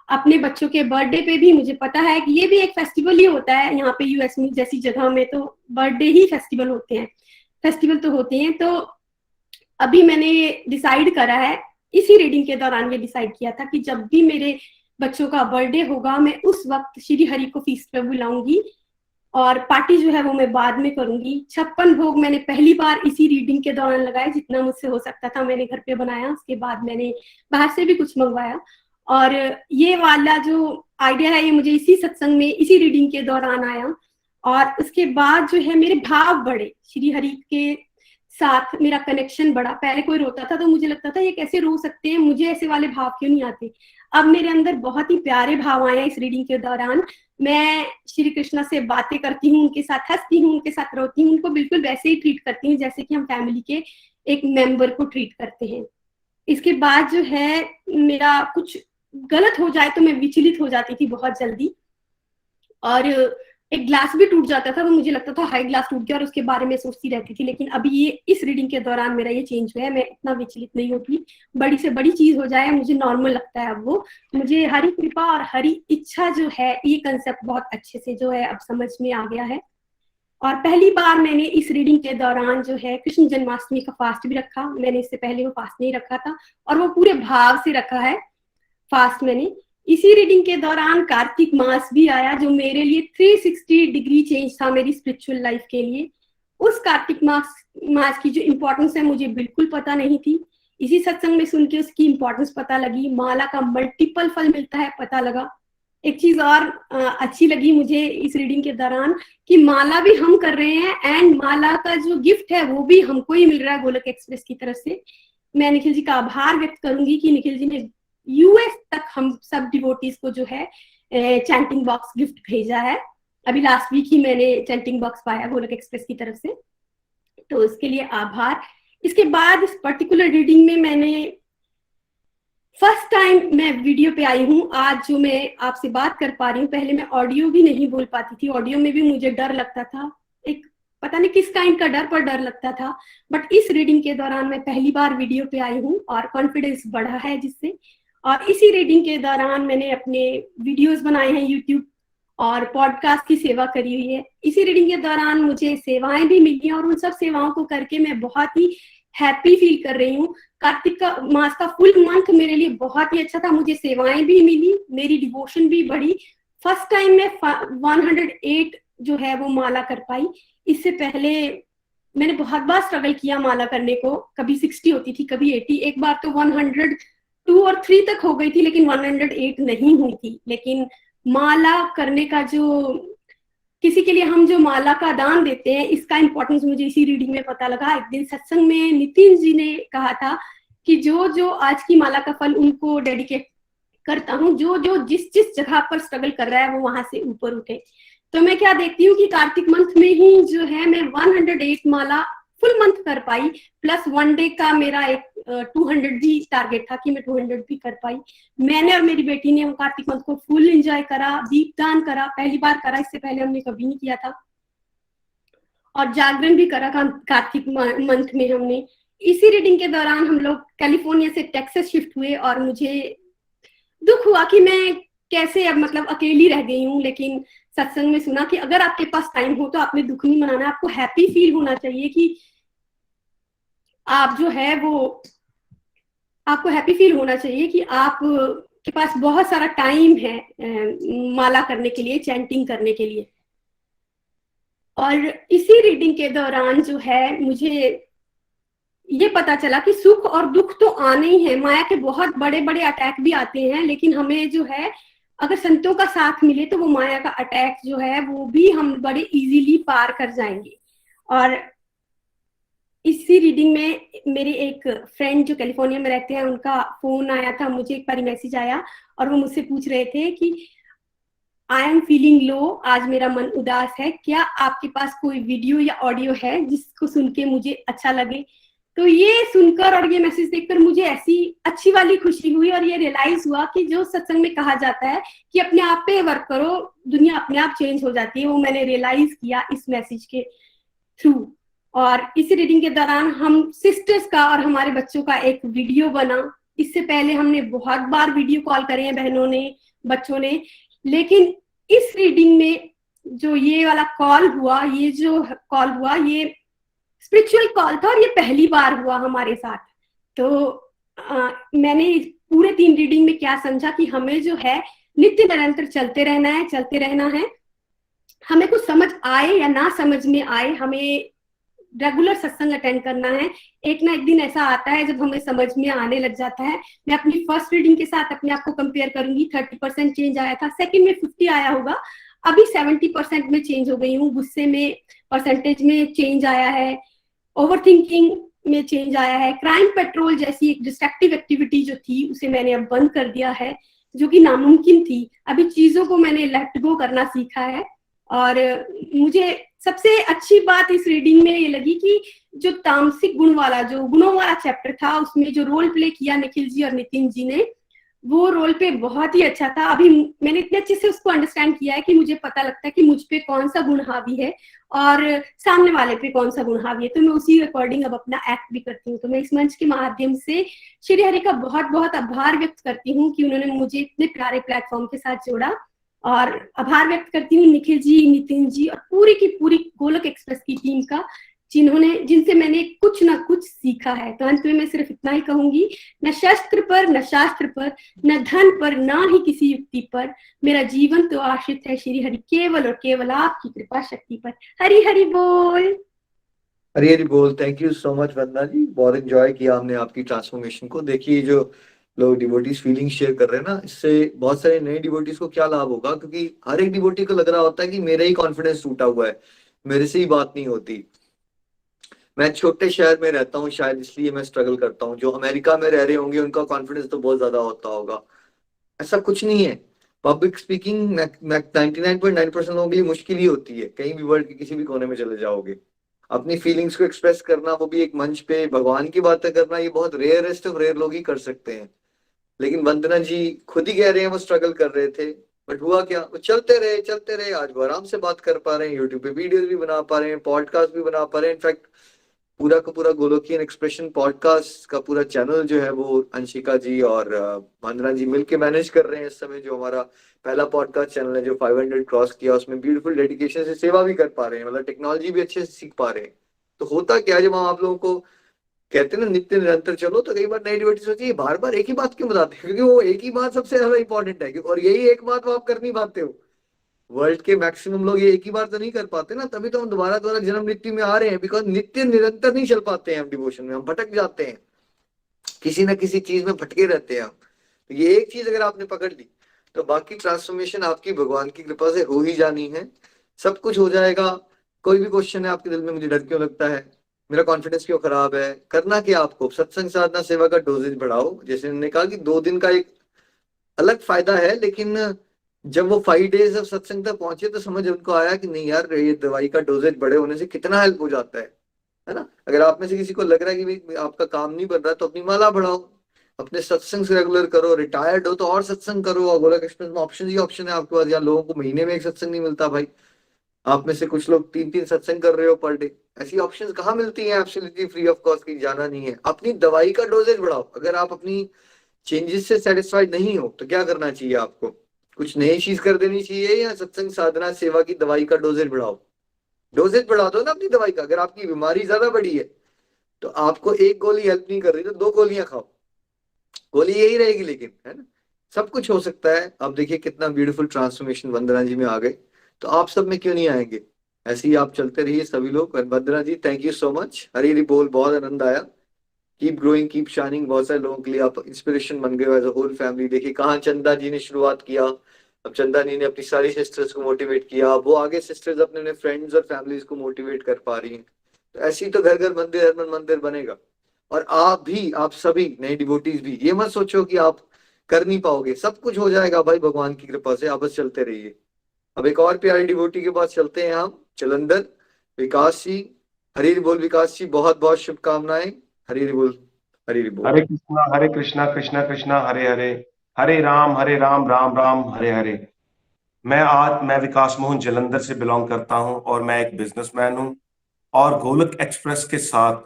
D: अपने बच्चों के बर्थडे पे भी मुझे पता है कि ये भी एक फेस्टिवल ही होता है। यहाँ पे यूएस में जैसी जगह में तो बर्थडे ही फेस्टिवल होते हैं, फेस्टिवल तो होते हैं। तो अभी मैंने डिसाइड करा है, इसी रीडिंग के दौरान ये डिसाइड किया था कि जब भी मेरे बच्चों का बर्थडे होगा मैं उस वक्त श्री हरि को फीस्ट पे बुलाऊंगी और पार्टी जो है वो मैं बाद में करूंगी। 56 भोग मैंने पहली बार इसी रीडिंग के दौरान लगाया, जितना मुझसे हो सकता था मैंने घर पे बनाया। उसके बाद मैंने बाहर से भी कुछ मंगवाया और ये वाला जो आइडिया है ये मुझे इसी सत्संग में, इसी रीडिंग के दौरान आया। और उसके बाद जो है मेरे भाव बढ़े, श्री हरि के साथ मेरा कनेक्शन बढ़ा। पहले कोई रोता था तो मुझे लगता था ये कैसे रो सकते हैं, मुझे ऐसे वाले भाव क्यों नहीं आते। अब मेरे अंदर बहुत ही प्यारे भाव आए हैं इस रीडिंग के दौरान। मैं श्री कृष्णा से बातें करती हूँ, उनके साथ हंसती हूँ, उनके साथ रोती हूँ, उनको बिल्कुल वैसे ही ट्रीट करती हूँ जैसे कि हम फैमिली के एक मेंबर को ट्रीट करते हैं। इसके बाद जो है मेरा कुछ गलत हो जाए तो मैं विचलित हो जाती थी बहुत जल्दी, और एक ग्लास भी टूट जाता था तो मुझे लगता था हाई ग्लास टूट गया और उसके बारे में सोचती रहती थी। लेकिन अभी ये इस रीडिंग के दौरान मेरा ये चेंज हुआ है, मैं इतना विचलित नहीं होती। बड़ी से बड़ी चीज हो जाए मुझे नॉर्मल लगता है। अब वो मुझे हरि कृपा और हरि इच्छा जो है ये कंसेप्ट बहुत अच्छे से जो है अब समझ में आ गया है। और पहली बार मैंने इस रीडिंग के दौरान जो है कृष्ण जन्माष्टमी का फास्ट भी रखा। मैंने इससे पहले वो फास्ट नहीं रखा था और वो पूरे भाव से रखा है फास्ट मैंने। इसी रीडिंग के दौरान कार्तिक मास भी आया जो मेरे लिए 360 डिग्री चेंज था मेरी स्पिरिचुअल लाइफ के लिए। उस कार्तिक मास की जो इम्पोर्टेंस है मुझे बिल्कुल पता नहीं थी। इसी सत्संग में सुन के उसकी इम्पोर्टेंस पता लगी। माला का मल्टीपल फल मिलता है पता लगा। एक चीज और अच्छी लगी मुझे इस रीडिंग के दौरान कि माला भी हम कर रहे हैं एंड माला का जो गिफ्ट है वो भी हमको ही मिल रहा है गोलक एक्सप्रेस की तरफ से। मैं निखिल जी का आभार व्यक्त करूंगी कि निखिल जी ने यूएस तक हम सब डिवोटीज को जो है चैंटिंग बॉक्स गिफ्ट भेजा है। अभी लास्ट वीक ही मैंने चैंटिंग बॉक्स पाया गोलक एक्सप्रेस की तरफ से, तो उसके लिए आभार। इसके बाद इस पर्टिकुलर रीडिंग में मैंने फर्स्ट टाइम मैं वीडियो पे आई हूँ आज जो मैं आपसे बात कर पा रही हूँ। पहले मैं ऑडियो भी नहीं बोल पाती थी, ऑडियो में भी मुझे डर लगता था, एक पता नहीं किस काइंड का डर पर डर लगता था। बट इस रीडिंग के दौरान मैं पहली बार वीडियो पे आई हूँ और कॉन्फिडेंस बढ़ा है जिससे। और इसी रीडिंग के दौरान मैंने अपने वीडियोस बनाए हैं यूट्यूब और पॉडकास्ट की सेवा करी हुई है। इसी रीडिंग के दौरान मुझे सेवाएं भी मिली और उन सब सेवाओं को करके मैं बहुत ही हैप्पी फील कर रही हूँ। कार्तिक का मास का फुल मंथ मेरे लिए बहुत ही अच्छा था, मुझे सेवाएं भी मिली, मेरी डिवोशन भी बढ़ी। फर्स्ट टाइम मैं 108 जो है वो माला कर पाई। इससे पहले मैंने बहुत बार स्ट्रगल किया माला करने को, कभी 60 होती थी, कभी 80, एक बार तो 102 और 3 तक हो गई थी लेकिन 108 नहीं हुई थी। लेकिन माला करने का जो किसी के लिए हम जो माला का दान देते हैं इसका इंपॉर्टेंस मुझे इसी रीडिंग में पता लगा। एक दिन सत्संग में नितिन जी ने कहा था कि जो जो आज की माला का फल उनको डेडिकेट करता हूँ, जो जो जिस जिस जगह पर स्ट्रगल कर रहा है वो वहां से ऊपर उठे। तो मैं क्या देखती हूँ कि कार्तिक मंथ में ही जो है मैं 108 माला फुल मंथ कर पाई, प्लस 1 डे का मेरा एक 200 भी टारगेट था कि मैं 200 भी कर पाई। मैंने और मेरी बेटी ने कार्तिक मंथ को फुल एंजॉय करा, दीपदान करा, पहली बार करा, इससे पहले हमने कभी नहीं किया था, और जागरण भी करा कार्तिक मंथ में हमने। इसी रीडिंग के दौरान हम लोग कैलिफोर्निया से टेक्सास शिफ्ट हुए और मुझे दुख हुआ कि मैं कैसे अब मतलब अकेली रह गई हूँ। लेकिन सत्संग में सुना कि अगर आपके पास टाइम हो तो आपने दुख नहीं मनाना, आपको हैप्पी फील होना चाहिए कि आप जो है वो, आपको हैप्पी फील होना चाहिए कि आप के पास बहुत सारा टाइम है माला करने के लिए, चैंटिंग करने के लिए। और इसी रीडिंग के दौरान जो है मुझे ये पता चला कि सुख और दुख तो आने ही है, माया के बहुत बड़े बड़े अटैक भी आते हैं, लेकिन हमें जो है अगर संतों का साथ मिले तो वो माया का अटैक जो है वो भी हम बड़े इजीली पार कर जाएंगे। और इसी रीडिंग में मेरे एक फ्रेंड जो कैलिफोर्निया में रहते हैं उनका फोन आया था, मुझे एक बार मैसेज आया और वो मुझसे पूछ रहे थे कि आई एम फीलिंग लो, आज मेरा मन उदास है, क्या आपके पास कोई वीडियो या ऑडियो है जिसको सुन के मुझे अच्छा लगे। तो ये सुनकर और ये मैसेज देखकर मुझे ऐसी अच्छी वाली खुशी हुई और ये रियलाइज हुआ कि जो सत्संग में कहा जाता है कि अपने आप पे वर्क करो, दुनिया अपने आप चेंज हो जाती है, वो मैंने रियलाइज किया इस मैसेज के थ्रू। और इस रीडिंग के दौरान हम सिस्टर्स का और हमारे बच्चों का एक वीडियो बना। इससे पहले हमने बहुत बार वीडियो कॉल करे हैं बहनों ने, बच्चों ने, लेकिन इस रीडिंग में जो ये वाला कॉल हुआ, ये स्पिरिचुअल कॉल था और ये पहली बार हुआ हमारे साथ। तो मैंने पूरे 3 रीडिंग में क्या समझा कि हमें जो है नित्य निरंतर चलते रहना है। हमें कुछ समझ आए या ना समझ में आए, हमें रेगुलर सत्संग अटेंड करना है। एक ना एक दिन ऐसा आता है जब हमें समझ में आने लग जाता है। मैं अपनी फर्स्ट रीडिंग के साथ अपने आप को कंपेयर करूंगी। 30% चेंज आया था, सेकंड में 50 आया होगा, अभी 70% में चेंज हो गई हूँ। गुस्से में परसेंटेज में चेंज आया है, ओवर थिंकिंग में चेंज आया है। क्राइम पेट्रोल जैसी एक डिस्ट्रक्टिव एक्टिविटी जो थी उसे मैंने अब बंद कर दिया है, जो कि नामुमकिन थी। अभी चीजों को मैंने लेट गो करना सीखा है। और मुझे सबसे अच्छी बात इस रीडिंग में ये लगी कि जो तामसिक गुण वाला, जो गुणों वाला चैप्टर था, उसमें जो रोल प्ले किया निखिल जी और नितिन जी ने, वो रोल पे बहुत ही अच्छा था। अभी मैंने इतने अच्छे से उसको अंडरस्टैंड किया है कि मुझे पता लगता है कि मुझ पे कौन सा गुण हावी है और सामने वाले पे कौन सा गुण हावी है। तो मैं उसी अकॉर्डिंग अब अपना एक्ट भी करती हूँ। तो मैं इस मंच के माध्यम से श्री हरि का बहुत बहुत आभार व्यक्त करती हूँ कि उन्होंने मुझे इतने प्यारे प्लेटफॉर्म के साथ जोड़ा। और आभार व्यक्त करती हूँ निखिल जी, नितिन जी और पूरी की पूरी गोलक एक्सप्रेस की टीम का, जिनसे मैंने कुछ ना कुछ सीखा है। तो अंत में मैं सिर्फ इतना ही कहूंगी, न शस्त्र पर, न शास्त्र पर, न धन पर, ना ही किसी युक्ति पर, मेरा जीवन तो आश्रित है श्री हरि केवल और केवल आपकी कृपा शक्ति पर। हरि हरि बोल।
B: हरी हरी बोल। थैंक यू सो मच वंदना जी, बहुत एंजॉय किया हमने आपकी ट्रांसफॉर्मेशन को। देखिए जो लोग डिवोटीज फीलिंग शेयर कर रहे हैं ना, इससे बहुत सारे नए डिवोटीज को क्या लाभ होगा, क्योंकि हर एक डिवोटी को लग रहा होता है कि मेरा ही कॉन्फिडेंस टूटा हुआ है, मेरे से ही बात नहीं होती। मैं छोटे शहर में रहता हूँ, शायद इसलिए मैं स्ट्रगल करता हूँ। जो अमेरिका में रह रहे होंगे उनका कॉन्फिडेंस तो बहुत ज्यादा होता होगा। ऐसा कुछ नहीं है। पब्लिक स्पीकिंग 99.9% लोगों के लिए मुश्किल ही होती है, कहीं भी वर्ल्ड के किसी भी कोने में चले जाओगे। अपनी फीलिंग्स को एक्सप्रेस करना, वो भी एक मंच पे भगवान की बातें करना, ये बहुत रेयरेस्ट ऑफ रेयर लोग ही कर सकते हैं। लेकिन वंदना जी खुद ही कह रहे हैं वो स्ट्रगल कर रहे थे, बट हुआ क्या, वो चलते रहे। आज वो आराम से बात कर पा रहे हैं, यूट्यूब पे वीडियोस भी बना पा रहे हैं, पॉडकास्ट भी बना पा रहे हैं। इनफैक्ट पूरा का पूरा गोलोकियन एक्सप्रेशन पॉडकास्ट का पूरा चैनल जो है वो अंशिका जी और वंदना जी मिलके मैनेज कर रहे हैं इस समय। जो हमारा पहला पॉडकास्ट चैनल है जो 500 क्रॉस किया, उसमें ब्यूटीफुल डेडिकेशन से सेवा भी कर पा रहे हैं, मतलब टेक्नोलॉजी भी अच्छे से सीख पा रहे हैं। तो होता क्या, जब हम आप लोगों को कहते हैं ना नित्य निरंतर चलो, तो कई बार नई डिवोटी सोचिए ये बार बार एक ही बात क्यों बताते हैं, क्योंकि वो एक ही बात सबसे ज्यादा इंपॉर्टेंट है, और यही एक बात वो आप कर नहीं पाते हो। वर्ल्ड के मैक्सिमम लोग ये एक ही बार तो नहीं कर पाते ना, तभी तो हम दोबारा दोबारा जन्म मृत्यु में आ रहे हैं, बिकॉज नित्य निरंतर नहीं चल पाते हैं हम डिवोशन में, हम भटक जाते हैं, किसी ना किसी चीज में भटके रहते हैं हम। तो ये एक चीज अगर आपने पकड़ ली तो बाकी ट्रांसफॉर्मेशन आपकी भगवान की कृपा से हो ही जानी है, सब कुछ हो जाएगा। कोई भी क्वेश्चन है आपके दिल में, मुझे डर क्यों लगता है, मेरा कॉन्फिडेंस क्यों खराब है, करना क्या आपको, सत्संग साधना सेवा का डोजेज बढ़ाओ। जैसे उन्होंने कहा कि 2 दिन का एक अलग फायदा है, लेकिन जब वो 5 डेज ऑफ सत्संग तक पहुंचे तो समझ उनको आया कि नहीं यार, ये दवाई का डोजेज बड़े होने से कितना हेल्प हो जाता है ना। अगर आप में से किसी को लग रहा है कि भाई आपका काम नहीं बन रहा, तो अपनी माला बढ़ाओ, अपने सत्संग से रेगुलर करो। रिटायर्ड हो तो और सत्संग करो, और गोलक एक्सप्रेस में ऑप्शन ही ऑप्शन है आपके पास। यार लोगों को महीने में एक सत्संग नहीं मिलता भाई, आप में से कुछ लोग 3-3 सत्संग कर रहे हो पर डे। ऐसी ऑप्शंस कहाँ मिलती हैं एब्सोल्युटली फ्री ऑफ कॉस्ट, की जाना नहीं है। अपनी दवाई का डोजेज बढ़ाओ। अगर आप अपनी चेंजेस से सेटिस्फाइड नहीं हो तो क्या करना चाहिए आपको, कुछ नई चीज कर देनी चाहिए, या सत्संग साधना सेवा की दवाई का डोजेज बढ़ाओ। डोजेज बढ़ा दो ना अपनी दवाई का। अगर आपकी बीमारी ज्यादा बड़ी है तो आपको एक गोली हेल्प नहीं कर रही, तो 2 गोलियां खाओ, गोली यही रहेगी, लेकिन है ना, सब कुछ हो सकता है। अब देखिए कितना ब्यूटीफुल ट्रांसफॉर्मेशन वंदना जी में आ गए, तो आप सब में क्यों नहीं आएंगे। ऐसे ही आप चलते रहिए सभी लोग। वंदना जी थैंक यू सो मच, हरी हरी बोल, बहुत आनंद आया। Keep growing, keep shining. बहुत सारे लोगों के लिए आप इंस्पिरेशन बन गए एज अ होल फैमिली। देखिए कहाँ चंदा जी ने शुरुआत किया, अब चंदा जी ने अपनी सारी सिस्टर्स को मोटिवेट किया, वो आगे सिस्टर्स अपने अपने फ्रेंड्स और फैमिलीज को मोटिवेट कर पा रही हैं। तो ऐसे ही तो घर घर मंदिर, हर मन मंदिर बनेगा। और आप भी, आप सभी नए डिवोटीज भी ये मत सोचो कि आप कर नहीं पाओगे, सब कुछ हो जाएगा भाई भगवान की कृपा से। आप बस चलते रहिए। अब एक और प्यारी डिवोटी के पास चलते हैं हम, जलंधर, विकास जी। हरी हरि बोल विकास जी, बहुत बहुत शुभकामनाएं। हरी हरि बोल, हरी हरि बोल।
E: हरे कृष्णा कृष्णा कृष्णा हरे हरे, हरे राम राम राम हरे हरे। मैं विकास मोहन जलंधर से बिलोंग करता हूं और मैं एक बिजनेसमैन हूं। और गोलक एक्सप्रेस के साथ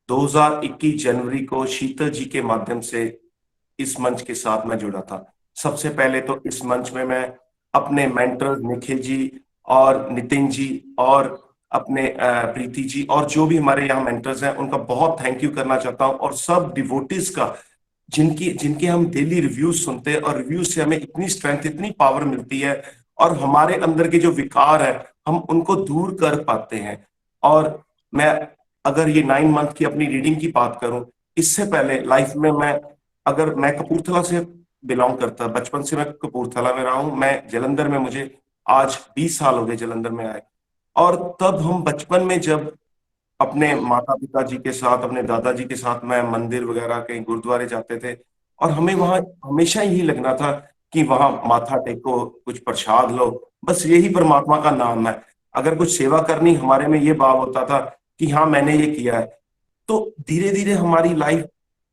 E: 2021 जनवरी को शीतल जी के माध्यम से इस मंच के साथ मैं जुड़ा था। सबसे पहले तो इस मंच में मैं अपने मेंटर निखिल जी और नितिन जी और अपने प्रीति जी और जो भी हमारे यहाँ मेंटर्स हैं उनका बहुत थैंक यू करना चाहता हूँ, और सब डिवोटीज का जिनकी जिनके हम डेली रिव्यूज सुनते हैं और रिव्यूज से हमें इतनी स्ट्रेंथ, इतनी पावर मिलती है और हमारे अंदर के जो विकार है हम उनको दूर कर पाते हैं। और मैं अगर ये 9 मंथ की अपनी रीडिंग की बात करूं, इससे पहले लाइफ में मैं कपूरथला से बिलोंग करता, बचपन से मैं कपूरथला में रहा हूं। मैं जलंधर में, मुझे आज 20 साल हो गए जलंधर में आए। और तब हम बचपन में जब अपने माता पिता जी के साथ, अपने दादाजी के साथ मैं मंदिर वगैरह कहीं गुरुद्वारे जाते थे और हमें वहां हमेशा यही लगना था कि वहां माथा टेको, कुछ प्रसाद लो, बस यही परमात्मा का नाम है। अगर कुछ सेवा करनी, हमारे में ये भाव होता था कि हाँ मैंने ये किया है। तो धीरे धीरे हमारी लाइफ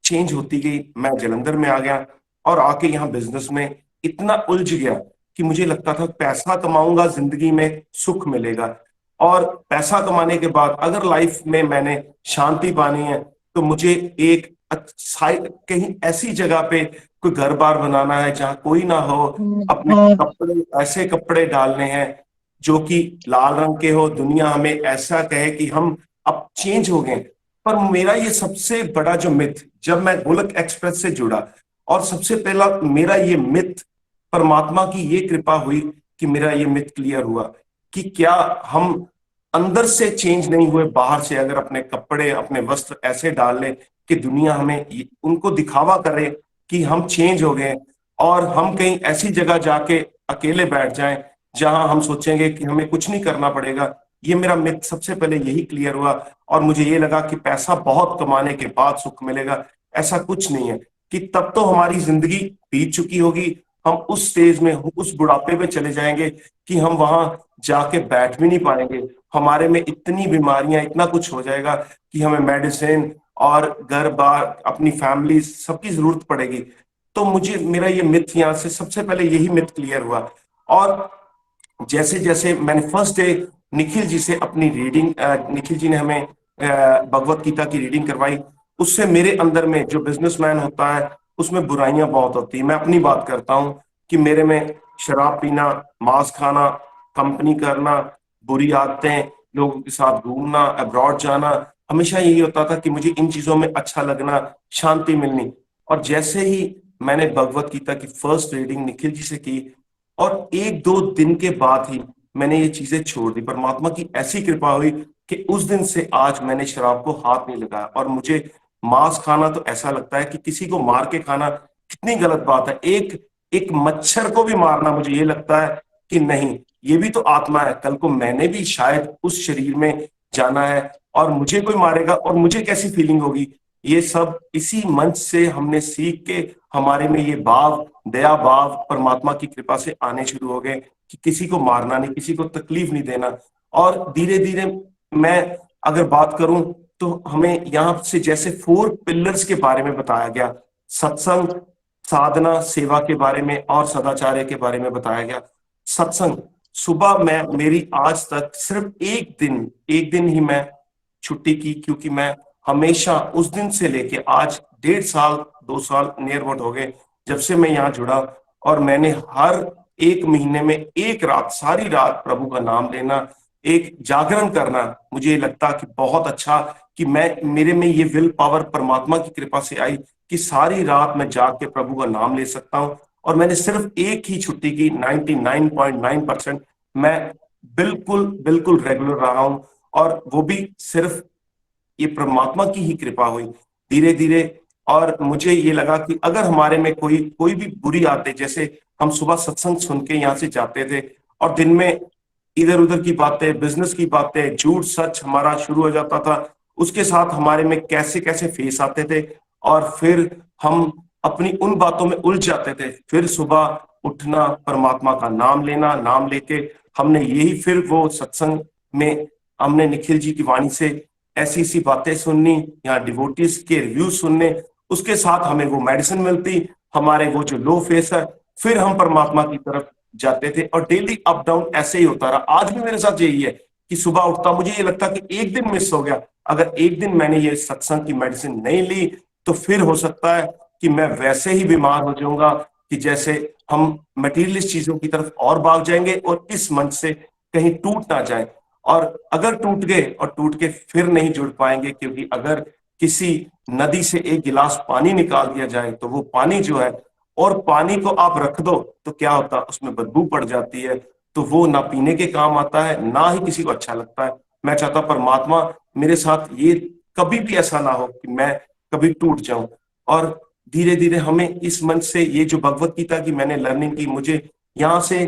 E: चेंज होती गई। मैं जलंधर में आ गया और आके यहाँ बिजनेस में इतना उलझ गया कि मुझे लगता था पैसा कमाऊंगा, जिंदगी में सुख मिलेगा। और पैसा कमाने के बाद अगर लाइफ में मैंने शांति पानी है तो मुझे एक कहीं ऐसी जगह पे कोई घर बार बनाना है जहां कोई ना हो, अपने कपड़े ऐसे कपड़े डालने हैं जो कि लाल रंग के हो, दुनिया हमें ऐसा कहे कि हम अब चेंज हो गए। पर मेरा ये सबसे बड़ा जो मिथ, जब मैं गोलक एक्सप्रेस से जुड़ा और सबसे पहला मेरा ये मिथ, परमात्मा की ये कृपा हुई कि मेरा ये मिथ क्लियर हुआ कि क्या हम अंदर से चेंज नहीं हुए, बाहर से अगर अपने कपड़े, अपने वस्त्र ऐसे डाल लें कि दुनिया हमें उनको दिखावा करे कि हम चेंज हो गए, और हम कहीं ऐसी जगह जाके अकेले बैठ जाएं जहां हम सोचेंगे कि हमें कुछ नहीं करना पड़ेगा। ये मेरा मिथ सबसे पहले यही क्लियर हुआ। और मुझे ये लगा कि पैसा बहुत कमाने के बाद सुख मिलेगा, ऐसा कुछ नहीं है। कि तब तो हमारी जिंदगी बीत चुकी होगी, हम उस स्टेज में, उस बुढ़ापे में चले जाएंगे कि हम वहां जाके बैठ भी नहीं पाएंगे। हमारे में इतनी बीमारियां, इतना कुछ हो जाएगा कि हमें मेडिसिन और घर बार, अपनी फैमिली, सबकी जरूरत पड़ेगी। तो मुझे मेरा ये मिथ, यहाँ से सबसे पहले यही मिथ क्लियर हुआ। और जैसे जैसे मैंने फर्स्ट डे निखिल जी से अपनी रीडिंग, निखिल जी ने हमें भगवत गीता की रीडिंग करवाई, उससे मेरे अंदर में, जो बिजनेसमैन होता है उसमें बुराइयां बहुत होती है। मैं अपनी बात करता हूं कि मेरे में शराब पीना, मांस खाना, कंपनी करना, बुरी आदतें, लोगों के साथ घूमना, अब्रॉड जाना, हमेशा यही होता था कि मुझे इन चीजों में अच्छा लगना, शांति मिलनी। और जैसे ही मैंने भगवत गीता की फर्स्ट रीडिंग निखिल जी से की और 1-2 दिन के बाद ही मैंने ये चीजें छोड़ दी, परमात्मा की ऐसी कृपा हुई कि उस दिन से आज मैंने शराब को हाथ नहीं लगाया। और मुझे मांस खाना तो ऐसा लगता है कि किसी को मार के खाना कितनी गलत बात है। एक एक मच्छर को भी मारना मुझे ये लगता है कि नहीं, ये भी तो आत्मा है, कल को मैंने भी शायद उस शरीर में जाना है और मुझे कोई मारेगा और मुझे कैसी फीलिंग होगी। ये सब इसी मंच से हमने सीख के हमारे में ये भाव, दया भाव परमात्मा की कृपा से आने शुरू हो गए कि किसी को मारना नहीं, किसी को तकलीफ नहीं देना। और धीरे धीरे मैं अगर बात करूं तो हमें यहाँ से जैसे 4 पिलर्स के बारे में बताया गया, सत्संग, साधना, सेवा के बारे में और सदाचार्य के बारे में बताया गया। सत्संग, सुबह मैं, मेरी आज तक सिर्फ एक दिन ही मैं छुट्टी की, क्योंकि मैं हमेशा उस दिन से लेके आज 1.5 साल 2 साल नियर अबाउट हो गए जब से मैं यहाँ जुड़ा, और मैंने हर 1 महीने में एक रात, सारी रात प्रभु का नाम लेना, एक जागरण करना। मुझे लगता कि बहुत अच्छा कि मेरे में ये विल पावर परमात्मा की कृपा से आई कि सारी रात मैं जाग के प्रभु का नाम ले सकता हूँ। और मैंने सिर्फ एक ही छुट्टी की, 99.9% मैं बिल्कुल बिल्कुल रेगुलर रहा हूं, और वो भी सिर्फ ये परमात्मा की ही कृपा हुई धीरे धीरे। और मुझे ये लगा कि अगर हमारे में कोई भी बुरी आदतें, जैसे हम सुबह सत्संग सुन के यहाँ से जाते थे और दिन में इधर उधर की बातें, बिजनेस की बातें, झूठ सच हमारा शुरू हो जाता था, उसके साथ हमारे में कैसे कैसे फेस आते थे और फिर हम अपनी उन बातों में उलझ जाते थे। फिर सुबह उठना, परमात्मा का नाम लेना, नाम लेके हमने यही फिर वो सत्संग में हमने निखिल जी की वाणी से ऐसी ऐसी बातें सुननी या डिवोटीज के रिव्यू सुनने, उसके साथ हमें वो मेडिसिन मिलती, हमारे वो जो लो फेस है, फिर हम परमात्मा की तरफ जाते थे। और डेली अप डाउन ऐसे ही होता रहा। आज भी मेरे साथ यही है कि सुबह उठता मुझे ये लगता कि एक दिन मिस हो गया, अगर एक दिन मैंने ये सत्संग की मेडिसिन नहीं ली तो फिर हो सकता है कि मैं वैसे ही बीमार हो जाऊंगा कि जैसे हम मटीरियलिस्ट चीजों की तरफ और भाग जाएंगे और इस मंच से कहीं टूट ना जाए। और अगर टूट गए और टूट के फिर नहीं जुड़ पाएंगे, क्योंकि अगर किसी नदी से एक गिलास पानी निकाल दिया जाए तो वो पानी जो है, और पानी को आप रख दो तो क्या होता है, उसमें बदबू पड़ जाती है, तो वो ना पीने के काम आता है ना ही किसी को अच्छा लगता है। मैं चाहता परमात्मा मेरे साथ ये कभी भी ऐसा ना हो कि मैं कभी टूट जाऊं। और धीरे धीरे हमें इस मंच से ये जो भगवत गीता की मैंने लर्निंग की, मुझे यहाँ से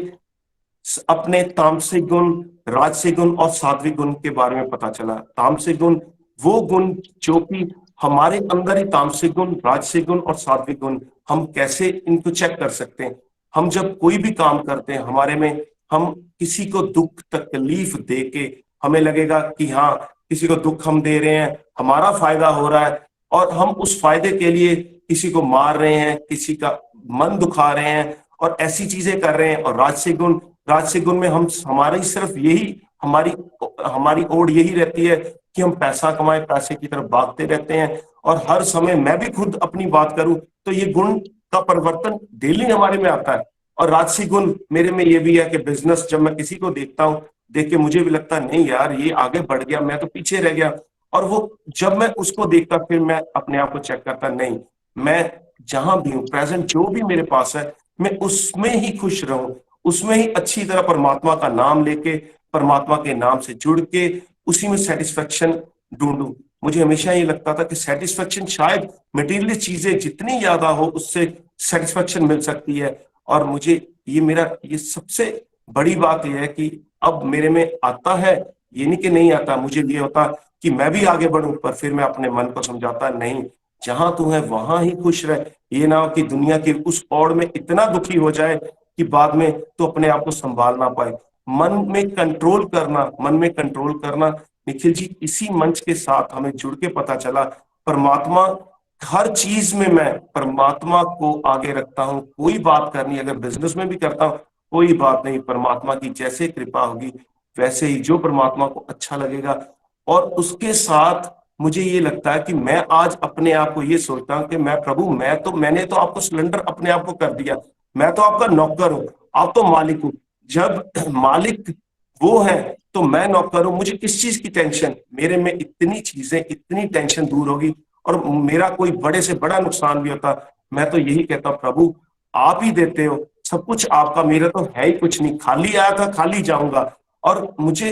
E: अपने तामसिक गुण, राजसिक गुण और सात्विक गुण के बारे में पता चला। तामसिक गुण वो गुण जो कि हमारे अंदर ही, तामसिक गुण, राजसिक गुण और सात्विक गुण, हम कैसे इनको चेक कर सकते हैं। हम जब कोई भी काम करते हैं, हमारे में हम किसी को दुख तकलीफ दे के हमें लगेगा कि हाँ किसी को दुख हम दे रहे हैं, हमारा फायदा हो रहा है, और हम उस फायदे के लिए किसी को मार रहे हैं, किसी का मन दुखा रहे हैं और ऐसी चीजें कर रहे हैं। और राजसिक गुण में हम हमारी सिर्फ यही हमारी ओर यही रहती है कि हम पैसा कमाएं, पैसे की तरफ भागते रहते हैं। और हर समय मैं भी खुद अपनी बात करूं तो ये गुण का परिवर्तन डेली हमारे में आता है। और राजसिक गुण मेरे में ये भी है कि बिजनेस जब मैं किसी को देखता हूं, देख के मुझे भी लगता है नहीं यार ये आगे बढ़ गया, मैं तो पीछे रह गया। और वो जब मैं उसको देखता फिर मैं अपने आप को चेक करता, नहीं मैं जहां भी हूं प्रेजेंट जो भी मेरे पास है मैं उसमें ही खुश रहूं, उसमें ही अच्छी तरह परमात्मा का नाम लेके, परमात्मा के नाम से जुड़ के उसी में सेटिस्फेक्शन ढूंढूं। मुझे हमेशा ये लगता था कि सेटिस्फेक्शन शायद मटेरियल चीजें जितनी ज्यादा हो उससे सेटिस्फेक्शन मिल सकती है। और मुझे ये सबसे बड़ी बात यह है कि अब मेरे में आता है, ये नहीं कि नहीं आता, मुझे ये होता कि मैं भी आगे बढ़ूं, पर फिर मैं अपने मन को समझाता नहीं, जहां तू है वहां ही खुश रह। ये ना हो कि दुनिया की उस ओर में इतना दुखी हो जाए कि बाद में तो अपने आप को संभाल ना पाए। मन में कंट्रोल करना निखिल जी, इसी मंच के साथ हमें जुड़ के पता चला परमात्मा हर चीज में, मैं परमात्मा को आगे रखता हूं। कोई बात करनी, अगर बिजनेस में भी करता हूं कोई बात नहीं, परमात्मा की जैसे कृपा होगी वैसे ही जो परमात्मा को अच्छा लगेगा। और उसके साथ मुझे ये लगता है कि मैं आज अपने आप को ये सोचता हूं कि मैं प्रभु, मैंने तो आपको सिलेंडर अपने आप को कर दिया, मैं तो आपका नौकर हूं, आप तो मालिक हूं। जब मालिक वो है तो मैं नौकर हूं, मुझे किस चीज की टेंशन, मेरे में इतनी चीजें, इतनी टेंशन दूर होगी। और मेरा कोई बड़े से बड़ा नुकसान भी होता, मैं तो यही कहता प्रभु आप ही देते हो सब कुछ, आपका, मेरा तो है ही कुछ नहीं, खाली आया था खाली जाऊंगा। और मुझे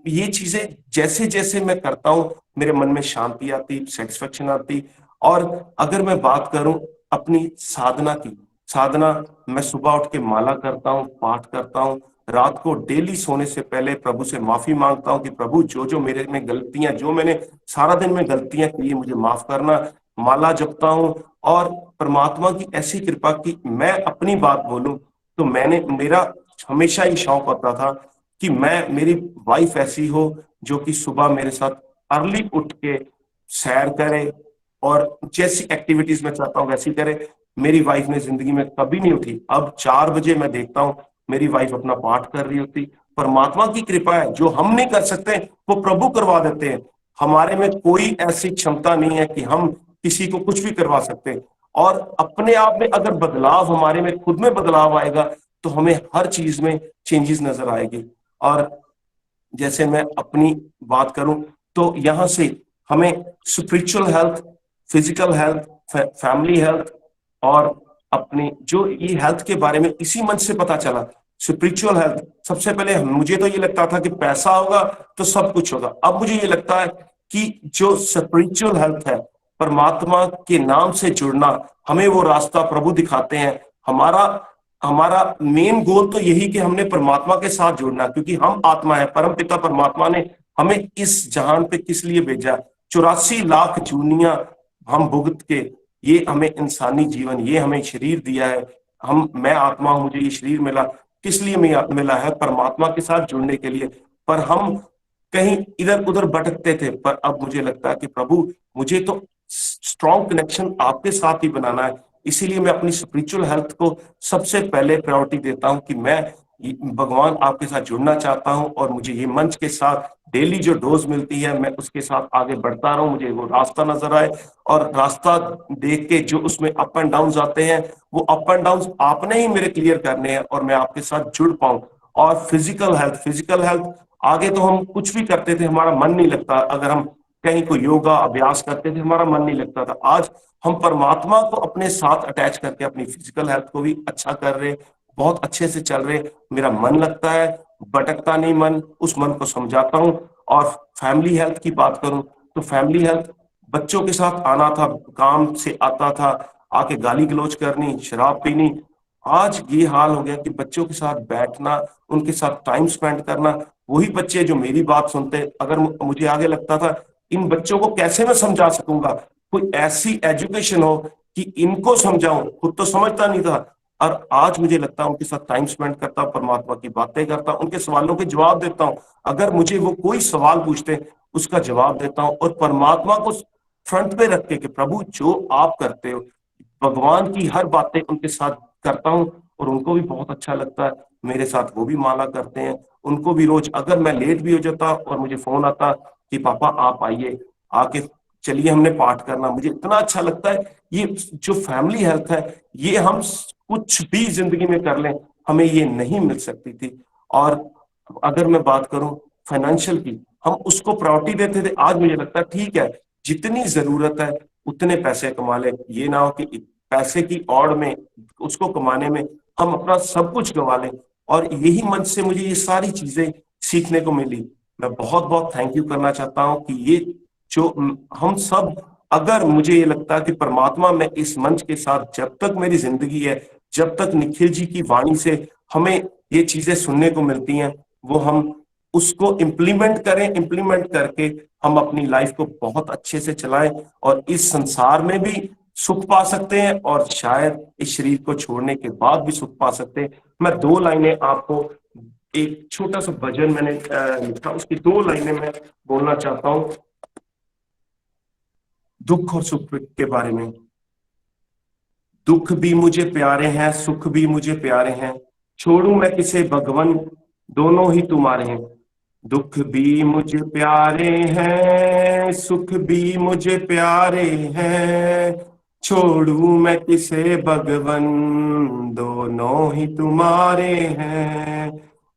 E: ये चीजें जैसे जैसे मैं करता हूं मेरे मन में शांति आती, सेटिस्फेक्शन आती। और अगर मैं बात करूं अपनी साधना की, साधना मैं सुबह उठ के माला करता हूं, पाठ करता हूं, रात को डेली सोने से पहले प्रभु से माफी मांगता हूं कि प्रभु जो जो मेरे में गलतियां, जो मैंने सारा दिन में गलतियां की मुझे माफ करना। माला जपता हूं और परमात्मा की ऐसी कृपा की मैं अपनी बात बोलूं तो मेरा हमेशा ही शौक होता था कि मेरी वाइफ ऐसी हो जो कि सुबह मेरे साथ अर्ली उठ के सैर करे और जैसी एक्टिविटीज में चाहता हूं वैसी करे। मेरी वाइफ ने जिंदगी में कभी नहीं उठी, अब 4 बजे मैं देखता हूं मेरी वाइफ अपना पाठ कर रही होती। परमात्मा की कृपा है, जो हम नहीं कर सकते वो प्रभु करवा देते हैं। हमारे में कोई ऐसी क्षमता नहीं है कि हम किसी को कुछ भी करवा सकते हैं। और अपने आप में अगर बदलाव, हमारे में खुद में बदलाव आएगा तो हमें हर चीज में चेंजेस नजर आएगी। और जैसे मैं अपनी बात करूं तो यहां से हमें spiritual health, physical health, family health और अपनी जो ये हेल्थ के बारे में इसी मंच से पता चला। स्पिरिचुअल हेल्थ, सबसे पहले मुझे तो ये लगता था कि पैसा होगा तो सब कुछ होगा, अब मुझे ये लगता है कि जो स्पिरिचुअल हेल्थ है, परमात्मा के नाम से जुड़ना, हमें वो रास्ता प्रभु दिखाते हैं। हमारा मेन गोल तो यही कि हमने परमात्मा के साथ जुड़ना, क्योंकि हम आत्मा है, परम पिता परमात्मा ने हमें इस जहान पे किस लिए भेजा, 84 लाख जूनियां हम भुगत के, ये हमें इंसानी जीवन, ये हमें शरीर दिया है, मैं आत्मा हूं, मुझे ये शरीर मिला, किस लिए मिला है? परमात्मा के साथ जुड़ने के लिए। पर हम कहीं इधर उधर भटकते थे, पर अब मुझे लगता है कि प्रभु, मुझे तो स्ट्रॉन्ग कनेक्शन आपके साथ ही बनाना है। इसीलिए मैं अपनी स्पिरिचुअल हेल्थ को सबसे पहले प्रायोरिटी देता हूं कि मैं भगवान आपके साथ जुड़ना चाहता हूं, और मुझे ये मंच के साथ डेली जो डोज मिलती है मैं उसके साथ आगे बढ़ता रहूं, मुझे वो रास्ता नजर आए, और रास्ता देख के जो उसमें अप एंड डाउन आते हैं, वो अप एंड डाउन आपने ही मेरे क्लियर करने हैं, और मैं आपके साथ जुड़ पाऊं। और फिजिकल हेल्थ आगे तो हम कुछ भी करते थे, हमारा मन नहीं लगता। अगर हम कहीं कोई योगा अभ्यास करते थे, हमारा मन नहीं लगता था। आज हम परमात्मा को अपने साथ अटैच करके अपनी फिजिकल हेल्थ को भी अच्छा कर रहे, बहुत अच्छे से चल रहे। मेरा मन लगता है, भटकता नहीं मन, उस मन को समझाता हूँ। और फैमिली हेल्थ की बात करूं तो फैमिली हेल्थ, बच्चों के साथ आना था, काम से आता था, आके गाली गलौज करनी, शराब पीनी। आज ये हाल हो गया कि बच्चों के साथ बैठना, उनके साथ टाइम स्पेंड करना, वही बच्चे जो मेरी बात सुनते। अगर मुझे आगे लगता था इन बच्चों को कैसे मैं समझा सकूंगा, कोई ऐसी एजुकेशन हो कि इनको समझाऊं, खुद तो समझता नहीं था। और आज मुझे लगता है उनके साथ टाइम स्पेंड करता हूं, परमात्मा की बातें करता हूं, उनके सवालों के जवाब देता हूं। अगर मुझे वो कोई सवाल पूछते उसका जवाब देता हूं, और परमात्मा को फ्रंट पे रख के कि प्रभु जो आप करते हो, भगवान की हर बातें उनके साथ करता हूँ। और उनको भी बहुत अच्छा लगता है, मेरे साथ वो भी माला करते हैं। उनको भी रोज, अगर मैं लेट भी हो जाता और मुझे फोन आता कि पापा आप आइए, आके चलिए हमने पाठ करना, मुझे इतना अच्छा लगता है। ये जो फैमिली हेल्थ है, ये हम कुछ भी जिंदगी में कर लें, हमें ये नहीं मिल सकती थी। और अगर मैं बात करूं फाइनेंशियल की, हम उसको प्रायोरिटी देते थे। आज मुझे लगता है ठीक है, जितनी जरूरत है उतने पैसे कमा ले, ये ना हो कि पैसे की औड़ में, उसको कमाने में हम अपना सब कुछ गंवा लें। और यही मंच से मुझे ये सारी चीजें सीखने को मिली। मैं बहुत बहुत थैंक यू करना चाहता हूं कि ये जो हम सब, अगर मुझे ये लगता है कि परमात्मा में इस मंच के साथ जब तक मेरी जिंदगी है, जब तक निखिल जी की वाणी से हमें ये चीजें सुनने को मिलती हैं, वो हम उसको इम्प्लीमेंट करें, इम्प्लीमेंट करके हम अपनी लाइफ को बहुत अच्छे से चलाएं, और इस संसार में भी सुख पा सकते हैं, और शायद इस शरीर को छोड़ने के बाद भी सुख पा सकते हैं। मैं 2 लाइनें आपको, एक छोटा सा भजन मैंने लिखा, उसकी 2 लाइनें मैं बोलना चाहता हूं दुख और सुख के बारे में। दुख भी मुझे प्यारे हैं, सुख भी मुझे प्यारे हैं, छोड़ू मैं किसे भगवन, दोनों ही तुम्हारे हैं। दुख भी मुझे प्यारे हैं, सुख भी मुझे प्यारे हैं, छोड़ू मैं किसे भगवन, दोनों ही तुम्हारे हैं।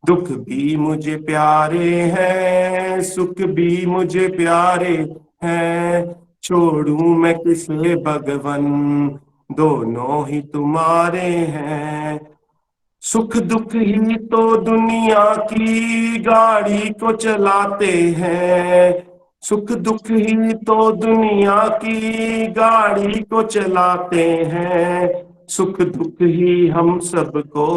E: दुख भी मुझे प्यारे हैं, सुख भी मुझे प्यारे हैं, छोड़ू मैं किसे भगवन, दोनों ही तुम्हारे हैं। सुख दुख ही तो दुनिया की गाड़ी को चलाते हैं, सुख दुख ही तो दुनिया की गाड़ी को चलाते हैं, सुख दुख ही हम सबको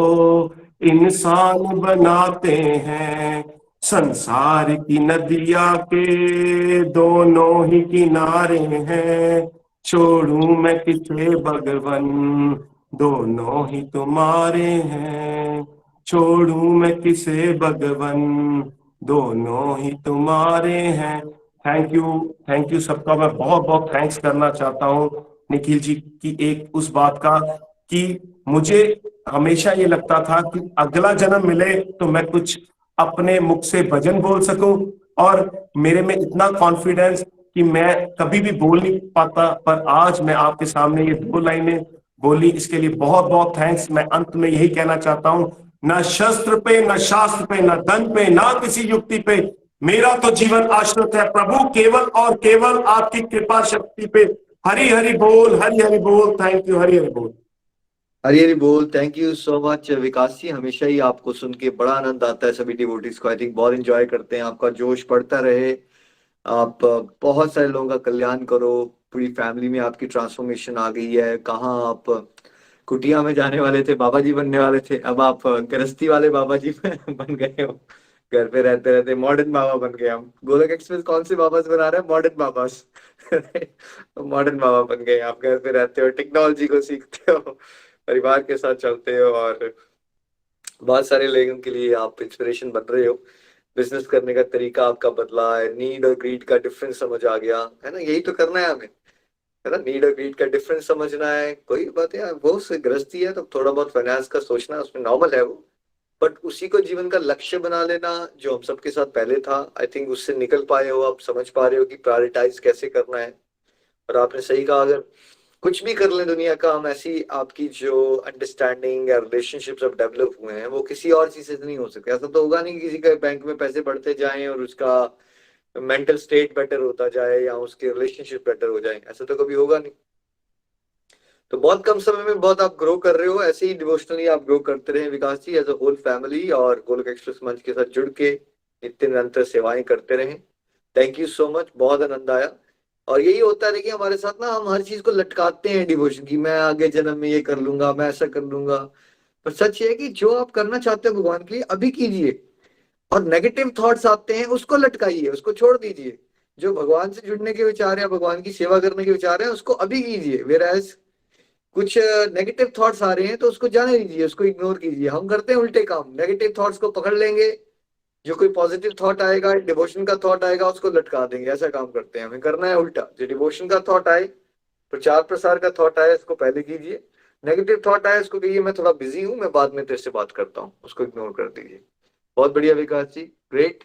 E: इंसान बनाते हैं। संसार की नदिया के दोनों ही किनारे हैं, छोड़ू मैं किसे भगवन, दोनों ही तुम्हारे हैं, छोड़ू मैं किसे भगवन, दोनों ही तुम्हारे हैं। थैंक यू सबका। मैं बहुत बहुत थैंक्स करना चाहता हूँ निखिल जी की एक उस बात का, कि मुझे हमेशा ये लगता था कि अगला जन्म मिले तो मैं कुछ अपने मुख से भजन बोल सकूं, और मेरे में इतना कॉन्फिडेंस कि मैं कभी भी बोल नहीं पाता, पर आज मैं आपके सामने ये 2 लाइनें बोली, इसके लिए बहुत बहुत थैंक्स। मैं अंत में यही कहना चाहता हूं, न शस्त्र पे, न शास्त्र पे, न धन पे, ना किसी युक्ति पे, मेरा तो जीवन आश्रित है प्रभु केवल और केवल आपकी कृपा शक्ति पे। हरि हरि बोल, हरि हरि बोल। थैंक यू, हरि हरि बोल।
B: हरी हरी बोल। Thank you so much Vikas जी, हमेशा ही आपको सुन के बड़ा आनंद आता है। सभी डिवोटीज को आई थिंक बहुत एंजॉय करते हैं। आपका जोश बढ़ता रहे, आप बहुत सारे लोगों का कल्याण करो। पूरी फैमिली में आपकी ट्रांसफॉर्मेशन आ गई है। कहाँ आप कुटिया में जाने वाले थे, बाबा जी बनने वाले थे, अब आप गृहस्थी वाले बाबा जी बन गए हो। घर पे रहते रहते मॉडर्न बाबा बन गए हम। गोलक एक्सप्रेस कौन से बाबा बना रहे हैं? मॉडर्न बाबा। मॉडर्न बाबा बन गए आप। घर पे रहते हो, टेक्नोलॉजी को सीखते हो, परिवार के साथ चलते हो और बहुत सारे लोगों के लिए आप इंस्पिरेशन बन रहे हो। बिजनेस करने का तरीका आपका बदला है, नीड और ग्रीड का डिफरेंस समझ आ गया है ना, यही तो करना है हमें, है ना, नीड और ग्रीड का डिफरेंस समझना है। कोई बात है, वो से गृहस्थी है तो थोड़ा बहुत फाइनेंस का सोचना उसमें नॉर्मल है वो, बट उसी को जीवन का लक्ष्य बना लेना जो हम सबके साथ पहले था, आई थिंक उससे निकल पाए हो, आप समझ पा रहे हो कि प्रायोरिटाइज कैसे करना है। और आपने सही कहा, अगर कुछ भी कर लें दुनिया का हम, ऐसी आपकी जो अंडरस्टैंडिंग या रिलेशनशिप्स अब डेवलप हुए हैं वो किसी और चीज से नहीं हो सकते। ऐसा तो होगा नहीं कि किसी के बैंक में पैसे बढ़ते जाएं और उसका मेंटल स्टेट बेटर होता जाए या उसके रिलेशनशिप बेटर हो जाए, ऐसा तो कभी होगा नहीं। तो बहुत कम समय में बहुत आप ग्रो कर रहे हो, ऐसे ही डिवोशनली आप ग्रो करते रहे विकास जी, एज अ होल फैमिली, और गोलोक एक्सप्रेस मंच के साथ जुड़ के नित्य निरंतर सेवाएं करते रहें। थैंक यू सो मच, बहुत आनंद आया। और यही होता है कि हमारे साथ ना हम हर चीज को लटकाते हैं डिवोशन की, मैं आगे जन्म में ये कर लूंगा, मैं ऐसा कर लूंगा। पर सच ये है कि जो आप करना चाहते हो भगवान के लिए अभी कीजिए, और नेगेटिव थॉट्स आते हैं उसको लटकाइए, उसको छोड़ दीजिए। जो भगवान से जुड़ने के विचार है, भगवान की सेवा करने के विचार है, उसको अभी कीजिए। वेराज कुछ नेगेटिव थॉट्स आ रहे हैं तो उसको जाने दीजिए, उसको इग्नोर कीजिए। हम करते हैं उल्टे काम, नेगेटिव थॉट्स को पकड़ लेंगे, जो कोई पॉजिटिव थॉट आएगा, डिवोशन का थॉट आएगा, उसको लटका देंगे। ऐसा काम करते हैं, हमें करना है उल्टा। जो डिवोशन का थॉट आए, प्रचार प्रसार का थॉट आए, उसको पहले कीजिए। नेगेटिव थॉट आए उसको कहिए मैं थोड़ा बिजी हूं, मैं बाद में तेरे से बात करता हूँ, उसको इग्नोर कर दीजिए। बहुत बढ़िया विकास जी, ग्रेट।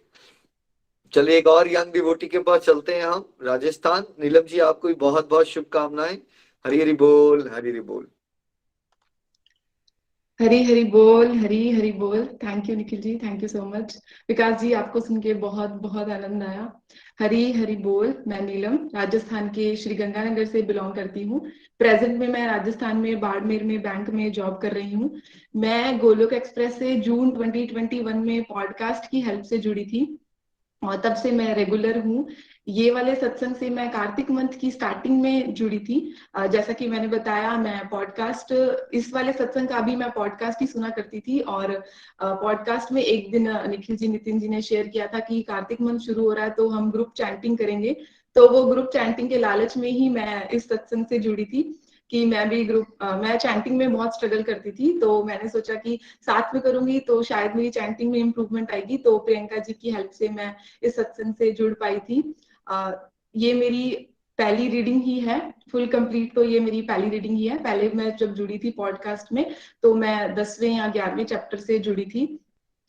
B: चलिए एक और यंग डिवोटी के पास चलते हैं हम, राजस्थान। नीलम जी आपको भी बहुत बहुत शुभकामनाएं। हरी हरी बोल, हरी हरी बोल।
F: हरी हरी बोल, हरी हरी बोल। Thank you Nikhil ji, thank you so much. Vikas ji आपको सुन के बहुत बहुत आनंद आया। हरी हरी बोल। मैं नीलम राजस्थान के श्री गंगानगर से बिलोंग करती हूँ। प्रेजेंट में मैं राजस्थान में बाड़मेर में बैंक में जॉब कर रही हूँ। मैं गोलोक एक्सप्रेस से जून 2021 में पॉडकास्ट की हेल्प से जुड़ी थी और तब से मैं रेगुलर हूँ। ये वाले सत्संग से मैं कार्तिक मंथ की स्टार्टिंग में जुड़ी थी। जैसा कि मैंने बताया, मैं पॉडकास्ट, इस वाले सत्संग का भी मैं पॉडकास्ट ही सुना करती थी। और पॉडकास्ट में एक दिन निखिल जी, नितिन जी ने शेयर किया था कि कार्तिक मंथ शुरू हो रहा है तो हम ग्रुप चैंटिंग करेंगे। तो वो ग्रुप चैंटिंग के लालच में ही मैं इस सत्संग से जुड़ी थी कि मैं भी मैं चैंटिंग में बहुत स्ट्रगल करती थी। तो मैंने सोचा कि साथ में करूंगी तो शायद मेरी चैंटिंग में इम्प्रूवमेंट आएगी। तो प्रियंका जी की हेल्प से मैं इस सत्संग से जुड़ पाई थी। ये मेरी पहली रीडिंग ही है, फुल कंप्लीट तो ये मेरी पहली रीडिंग ही है। पहले मैं जब जुड़ी थी पॉडकास्ट में तो मैं 10वें या 11वें चैप्टर से जुड़ी थी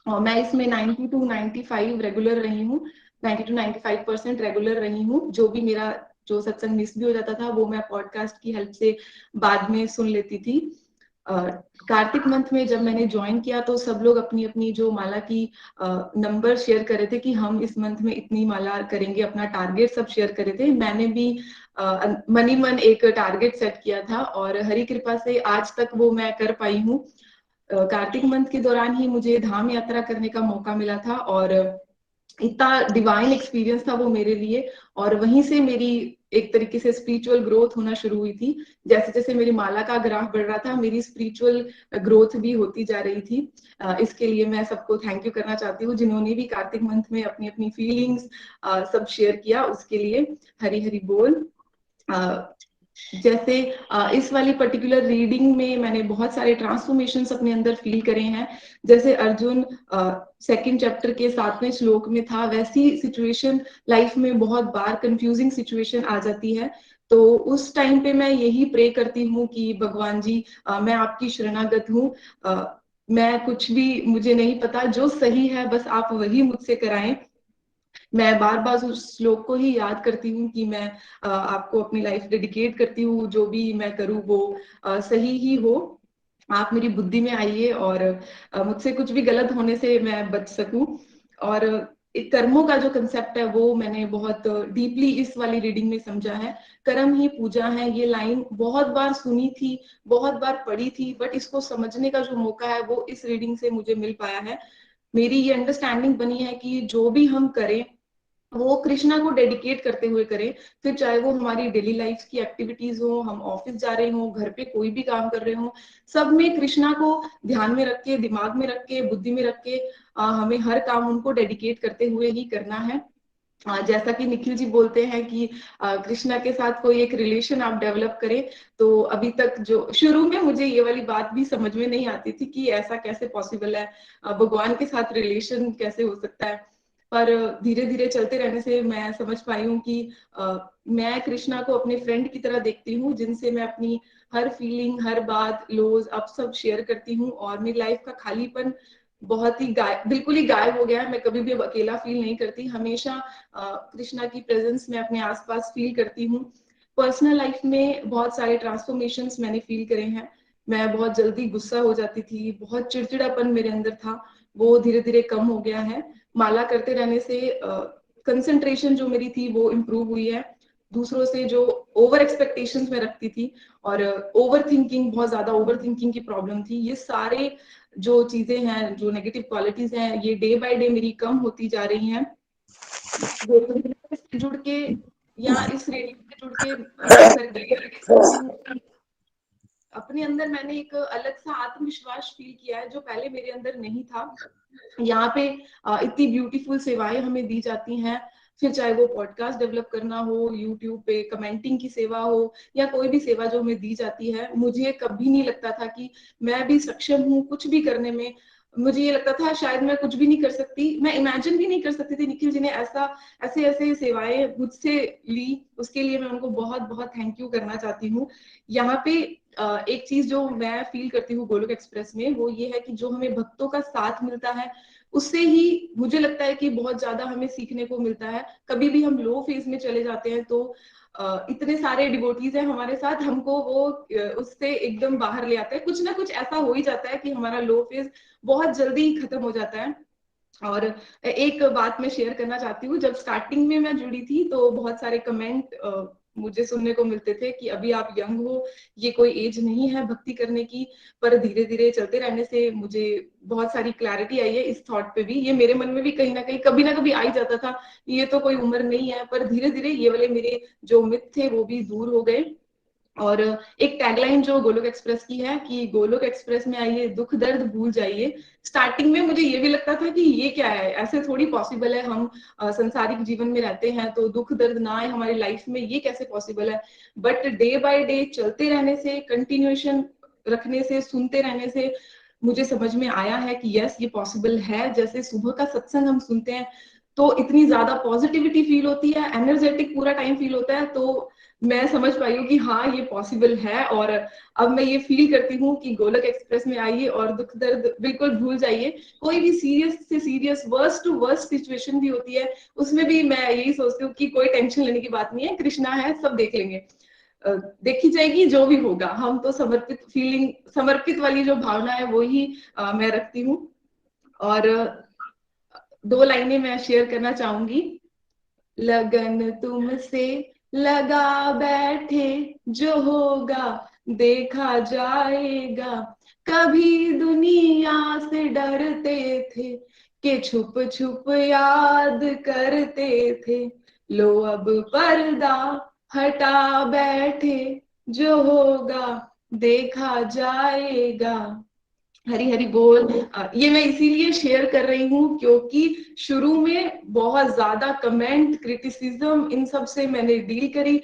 F: और मैं इसमें 90 to 95 रेगुलर रही हूँ। 90 to 95% रेगुलर रही हूँ। जो भी मेरा जो सत्संग मिस भी हो जाता था वो मैं पॉडकास्ट की हेल्प से बाद में सुन लेती थी। कार्तिक मंथ में जब मैंने ज्वाइन किया तो सब लोग अपनी अपनी जो माला की नंबर शेयर कर रहे थे कि हम इस मंथ में इतनी माला करेंगे, अपना टारगेट सब शेयर कर रहे थे। मैंने भी मनी मन एक टारगेट सेट किया था और हरी कृपा से आज तक वो मैं कर पाई हूँ। कार्तिक मंथ के दौरान ही मुझे धाम यात्रा करने का मौका मिला था और इतना डिवाइन एक्सपीरियंस था वो मेरे लिए। और वहीं से मेरी एक तरीके से स्पिरिचुअल ग्रोथ होना शुरू हुई थी। जैसे जैसे मेरी माला का ग्राफ बढ़ रहा था, मेरी स्पिरिचुअल ग्रोथ भी होती जा रही थी। इसके लिए मैं सबको थैंक यू करना चाहती हूँ जिन्होंने भी कार्तिक मंथ में अपनी अपनी फीलिंग्स सब शेयर किया, उसके लिए हरी हरी बोल। जैसे इस वाली पर्टिकुलर रीडिंग में मैंने बहुत सारे ट्रांसफॉर्मेशंस अपने अंदर फील करे हैं। जैसे अर्जुन सेकंड चैप्टर के 7वें श्लोक में था, वैसी सिचुएशन लाइफ में बहुत बार कंफ्यूजिंग सिचुएशन आ जाती है। तो उस टाइम पे मैं यही प्रे करती हूँ कि भगवान जी मैं आपकी शरणागत हूँ। मैं कुछ भी मुझे नहीं पता, जो सही है बस आप वही मुझसे कराएं। मैं बार बार उस श्लोक को ही याद करती हूँ कि मैं आपको अपनी लाइफ डेडिकेट करती हूँ, जो भी मैं करूँ वो सही ही हो। आप मेरी बुद्धि में आइए और मुझसे कुछ भी गलत होने से मैं बच सकूं। और एक कर्मों का जो कंसेप्ट है वो मैंने बहुत डीपली इस वाली रीडिंग में समझा है। कर्म ही पूजा है, ये लाइन बहुत बार सुनी थी, बहुत बार पढ़ी थी, बट इसको समझने का जो मौका है वो इस रीडिंग से मुझे मिल पाया है। मेरी ये अंडरस्टैंडिंग बनी है कि जो भी हम करें वो कृष्णा को डेडिकेट करते हुए करें। फिर चाहे वो हमारी डेली लाइफ की एक्टिविटीज हो, हम ऑफिस जा रहे हो, घर पे कोई भी काम कर रहे हो, सब में कृष्णा को ध्यान में रख के, दिमाग में रख के, बुद्धि में रख के हमें हर काम उनको डेडिकेट करते हुए ही करना है। जैसा कि निखिल जी बोलते हैं कि कृष्णा के साथ कोई एक रिलेशन आप डेवलप करें, तो अभी तक जो शुरू में मुझे ये वाली बात भी समझ में नहीं आती थी कि ऐसा कैसे पॉसिबल है, भगवान के साथ रिलेशन कैसे हो सकता है। पर धीरे धीरे चलते रहने से मैं समझ पाई हूँ कि मैं कृष्णा को अपने फ्रेंड की तरह देखती हूँ, जिनसे मैं अपनी हर फीलिंग, हर बात, लोज अब सब शेयर करती हूँ, और मेरी लाइफ का खालीपन बहुत ही बिल्कुल ही गायब हो गया है। मैं कभी भी अब अकेला फील नहीं करती, हमेशा कृष्णा की प्रेजेंस में अपने आसपास फील करती हूँ। पर्सनल लाइफ में बहुत सारे ट्रांसफॉर्मेशंस मैंने फील करे हैं। मैं बहुत जल्दी गुस्सा हो जाती थी, बहुत चिड़चिड़ापन मेरे अंदर था, वो धीरे धीरे कम हो गया है। माला करते रहने से कंसंट्रेशन जो मेरी थी वो इम्प्रूव हुई है। दूसरों से जो ओवर एक्सपेक्टेशंस में रखती थी, और ओवर थिंकिंग, बहुत ज्यादा ओवर थिंकिंग की प्रॉब्लम थी, ये सारे जो चीजें हैं, जो नेगेटिव क्वालिटीज हैं, ये डे बाय डे मेरी कम होती जा रही हैं। जुड़ के या इस रेडियो से जुड़ के करके अपने अंदर मैंने एक अलग सा आत्मविश्वास फील किया है, जो पहले मेरे अंदर नहीं था। यहाँ पे इतनी ब्यूटीफुल सेवाएं हमें दी जाती हैं, फिर चाहे वो पॉडकास्ट डेवलप करना हो, यूट्यूब पे कमेंटिंग की सेवा हो, या कोई भी सेवा जो हमें दी जाती है, मुझे कभी नहीं लगता था कि मैं भी सक्षम हूँ कुछ भी करने में। मुझे ये लगता था शायद मैं कुछ भी नहीं कर सकती, मैं इमेजिन भी नहीं कर सकती थी निखिल जी ने ऐसे ऐसे सेवाएं मुझसे ली। उसके लिए मैं उनको बहुत बहुत थैंक यू करना चाहती हूँ। यहाँ पे एक चीज जो मैं फील करती हूँ गोलोक एक्सप्रेस में, वो ये है कि जो हमें भक्तों का साथ मिलता है, उससे ही मुझे लगता है कि बहुत ज्यादा हमें सीखने को मिलता है। कभी भी हम लो फेज में चले जाते हैं तो इतने सारे डिवोटीज हैं हमारे साथ, हमको वो उससे एकदम बाहर ले आते हैं। कुछ ना कुछ ऐसा हो ही जाता है कि हमारा लो फेज बहुत जल्दी खत्म हो जाता है। और एक बात मैं शेयर करना चाहती हूँ, जब स्टार्टिंग में मैं जुड़ी थी तो बहुत सारे कमेंट मुझे सुनने को मिलते थे कि अभी आप यंग हो, ये कोई एज नहीं है भक्ति करने की। पर धीरे धीरे चलते रहने से मुझे बहुत सारी क्लैरिटी आई है इस थॉट पे भी। ये मेरे मन में भी कहीं ना कभी आ ही जाता था, ये तो कोई उम्र नहीं है। पर धीरे धीरे ये वाले मेरे जो मिथ थे वो भी दूर हो गए। और एक टैगलाइन जो गोलोक एक्सप्रेस की है कि गोलोक एक्सप्रेस में आइए, दुख दर्द भूल जाइए। स्टार्टिंग में मुझे ये भी लगता था कि ये क्या है, ऐसे थोड़ी पॉसिबल है, हम संसारिक जीवन में रहते हैं तो दुख दर्द ना आए हमारी लाइफ में, ये कैसे पॉसिबल है। बट डे बाय डे चलते रहने से, कंटिन्यूएशन रखने से, सुनते रहने से मुझे समझ में आया है कि यस, ये पॉसिबल है। जैसे सुबह का सत्संग हम सुनते हैं तो इतनी ज्यादा पॉजिटिविटी फील होती है, एनर्जेटिक पूरा टाइम फील होता है। तो मैं समझ पाई हूँ कि हाँ, ये पॉसिबल है। और अब मैं ये फील करती हूँ कि गोलोक एक्सप्रेस में आइए और दुख दर्द बिल्कुल भूल जाइए। कोई भी सीरियस से serious, worst to worst situation भी होती है, उसमें भी मैं यही सोचती हूँ कि कोई टेंशन लेने की बात नहीं है, कृष्णा है, सब देख लेंगे, देखी जाएगी जो भी होगा। हम तो समर्पित फीलिंग, समर्पित वाली जो भावना है वो ही मैं रखती हूँ। और दो लाइनें मैं शेयर करना चाहूंगी। लगन तुमसे लगा बैठे, जो होगा देखा जाएगा। कभी दुनिया से डरते थे कि छुप छुप याद करते थे, लो अब पर्दा हटा बैठे, जो होगा देखा जाएगा। हरी हरी बोल। ये मैं इसीलिए शेयर कर रही हूँ क्योंकि शुरू में बहुत ज्यादा कमेंट, क्रिटिसिज्म, इन सब से मैंने डील करी।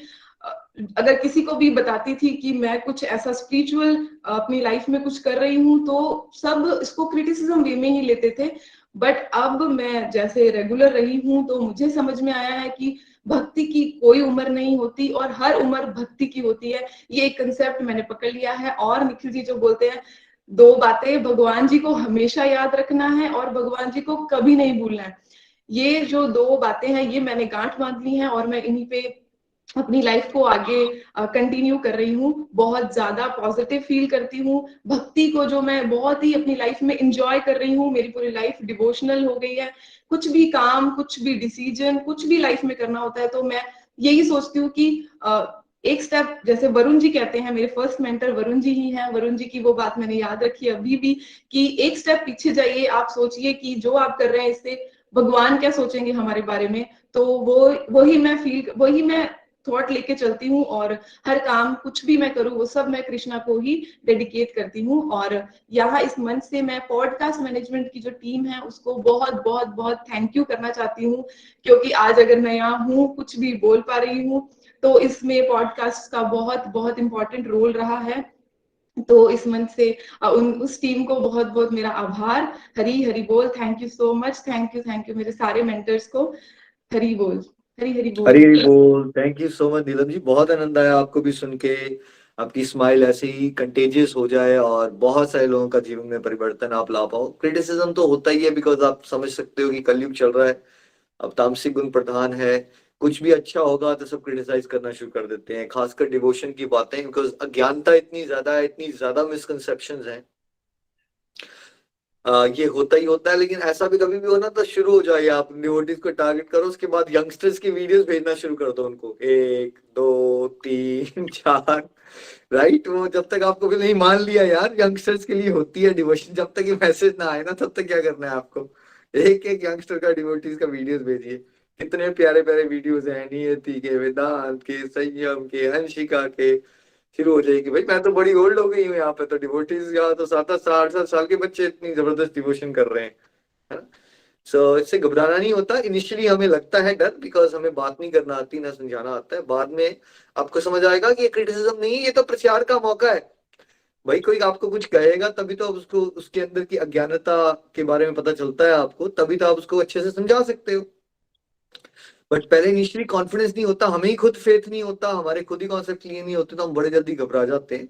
F: अगर किसी को भी बताती थी कि मैं कुछ ऐसा स्पिरिचुअल अपनी लाइफ में कुछ कर रही हूँ तो सब इसको क्रिटिसिज्म वे में ही लेते थे। बट अब मैं जैसे रेगुलर रही हूँ तो मुझे समझ में आया है कि भक्ति की कोई उम्र नहीं होती और हर उम्र भक्ति की होती है। ये एक कंसेप्ट मैंने पकड़ लिया है। और निखिल जी जो बोलते हैं, दो बातें, भगवान जी को हमेशा याद रखना है और भगवान जी को कभी नहीं भूलना है। ये जो दो बातें हैं ये मैंने गांठ बांध ली हैं और मैं इन्हीं पे अपनी लाइफ को आगे कंटिन्यू कर रही हूँ। बहुत ज्यादा पॉजिटिव फील करती हूँ। भक्ति को जो मैं बहुत ही अपनी लाइफ में इंजॉय कर रही हूँ, मेरी पूरी लाइफ डिवोशनल हो गई है। कुछ भी काम, कुछ भी डिसीजन, कुछ भी लाइफ में करना होता है तो मैं यही सोचती हूँ कि एक स्टेप, जैसे वरुण जी कहते हैं, मेरे फर्स्ट मेंटर वरुण जी ही हैं, वरुण जी की वो बात मैंने याद रखी अभी भी कि एक स्टेप पीछे जाइए, आप सोचिए कि जो आप कर रहे हैं इससे भगवान क्या सोचेंगे हमारे बारे में। तो वही मैं थॉट लेके चलती हूँ और हर काम कुछ भी मैं करूँ वो सब मैं कृष्णा को ही डेडिकेट करती हूँ। और यहाँ इस मंच से मैं पॉडकास्ट मैनेजमेंट की जो टीम है उसको बहुत बहुत बहुत थैंक यू करना चाहती हूँ, क्योंकि आज अगर मैं यहाँ हूँ, कुछ भी बोल पा रही हूँ, तो इसमें पॉडकास्ट का बहुत बहुत इम्पोर्टेंट रोल रहा है। तो इस मंच से उस टीम को बहुत बहुत मेरा आभार। हरी हरी बोल, thank you so much, thank you मेरे सारे मेंटर्स को। हरी बोल, हरी हरी बोल।
B: हरी हरी बोल। Thank you so much Neelam ji, बहुत आनंद आया आपको भी सुन के। आपकी स्माइल ऐसे ही कंटेजियस हो जाए और बहुत सारे लोगों का जीवन में परिवर्तन आप ला पाओ। क्रिटिसिज्म तो होता ही है, बिकॉज आप समझ सकते हो कि कलयुग चल रहा है, अब तामसिक गुण प्रधान है। कुछ भी अच्छा होगा तो सब क्रिटिसाइज करना शुरू कर देते हैं, खासकर डिवोशन की बातें, बिकॉज अज्ञानता इतनी ज्यादा है, इतनी ज्यादा मिसकंसेप्शंस हैं। ये होता ही होता है, लेकिन ऐसा भी कभी भी हो ना तो शुरू हो जाए, आप डिवोटीज को टारगेट करो, उसके बाद यंगस्टर्स की वीडियोस भेजना शुरू कर दो उनको, 1 2 3 4। राइट, वो जब तक आपको भी नहीं, मान लिया यार यंगस्टर्स के लिए होती है डिवोशन, जब तक ये मैसेज ना आए ना तब तक क्या करना है आपको, एक एक यंगस्टर का डिवोटीज का वीडियोस भेजिए। कितने प्यारे प्यारे वीडियोस हैं, नियति के, वेदांत के, संयम के, हंसिका के। शुरू हो जाएगी भाई, मैं तो बड़ी ओल्ड हो गई हूँ यहाँ पे, तो डिवोटीज यहाँ तो 7-8 8 साल के बच्चे इतनी जबरदस्त डिवोशन कर रहे हैं, है ना। सो इससे घबराना नहीं होता। इनिशियली हमें लगता है डर, बिकॉज हमें बात नहीं करना आती, ना समझाना आता है। बाद में आपको समझ आएगा कि ये क्रिटिसिज्म नहीं, ये तो प्रचार का मौका है। भाई कोई आपको कुछ कहेगा तभी तो उसको, उसके अंदर की अज्ञानता के बारे में पता चलता है आपको, तभी तो आप उसको अच्छे से समझा सकते हो। बट पहले इनिशियली कॉन्फिडेंस नहीं होता, हमें ही खुद फेथ नहीं होता, हमारे खुद ही कॉन्सेप्ट क्लियर नहीं होते, तो हम बड़े जल्दी घबरा जाते हैं।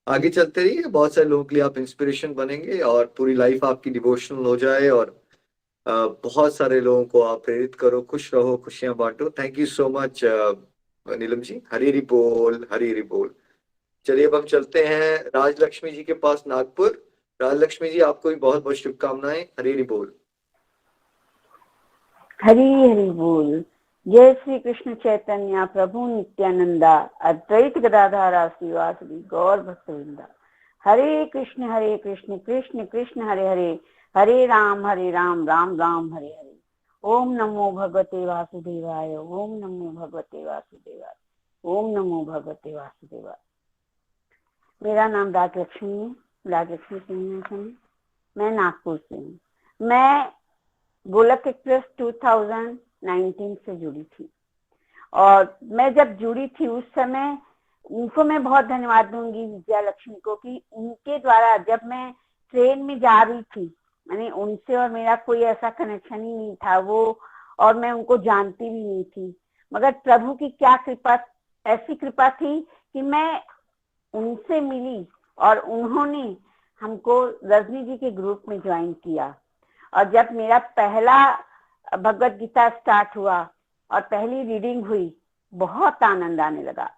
B: आगे चलते रहिए, बहुत सारे लोगों के लिए आप इंस्पिरेशन बनेंगे और पूरी लाइफ आपकी डिवोशनल हो जाए, और बहुत सारे लोगों को आप प्रेरित करो। खुश रहो, खुशियां बांटो। Thank you so much Neelam ji. हरी हरी बोल, हरी हरी बोल। चलिए अब हम चलते हैं राजलक्ष्मी जी के पास, नागपुर। राजलक्ष्मी जी, आपको भी बहुत बहुत शुभकामनाएं। हरी हरी बोल।
G: हरी हरी बोल। जय श्री कृष्ण चैतन्य प्रभु नित्यानंदा, अद्वैत गदाधर श्रीवासदि गौर भक्तवृंदा। हरे कृष्ण कृष्ण कृष्ण हरे हरे, हरे राम राम राम हरे हरे। ओम नमो भगवते वासुदेवाय, ओम नमो भगवते वासुदेवाय, ओम नमो भगवते वासुदेवाय। मेरा नाम राजलक्ष्मी है, राजलक्ष्मी सिंह है। मैं नागपुर से हूँ। मैं गोलक एक्सप्रेस 2019 से जुड़ी थी, और मैं जब जुड़ी थी उस समय उनको मैं बहुत धन्यवाद दूंगी, विजया लक्ष्मी को, कि उनके द्वारा जब मैं ट्रेन में जा रही थी, मैंने उनसे और मेरा कोई ऐसा कनेक्शन ही नहीं था, वो और मैं उनको जानती भी नहीं थी, मगर प्रभु की क्या कृपा, ऐसी कृपा थी कि मैं उनसे मिली और उन्होंने हमको रजनी जी के ग्रुप में ज्वाइन किया। और जब मेरा पहला भगवत गीता स्टार्ट हुआ और पहली रीडिंग हुई, बहुत आनंद आने लगा।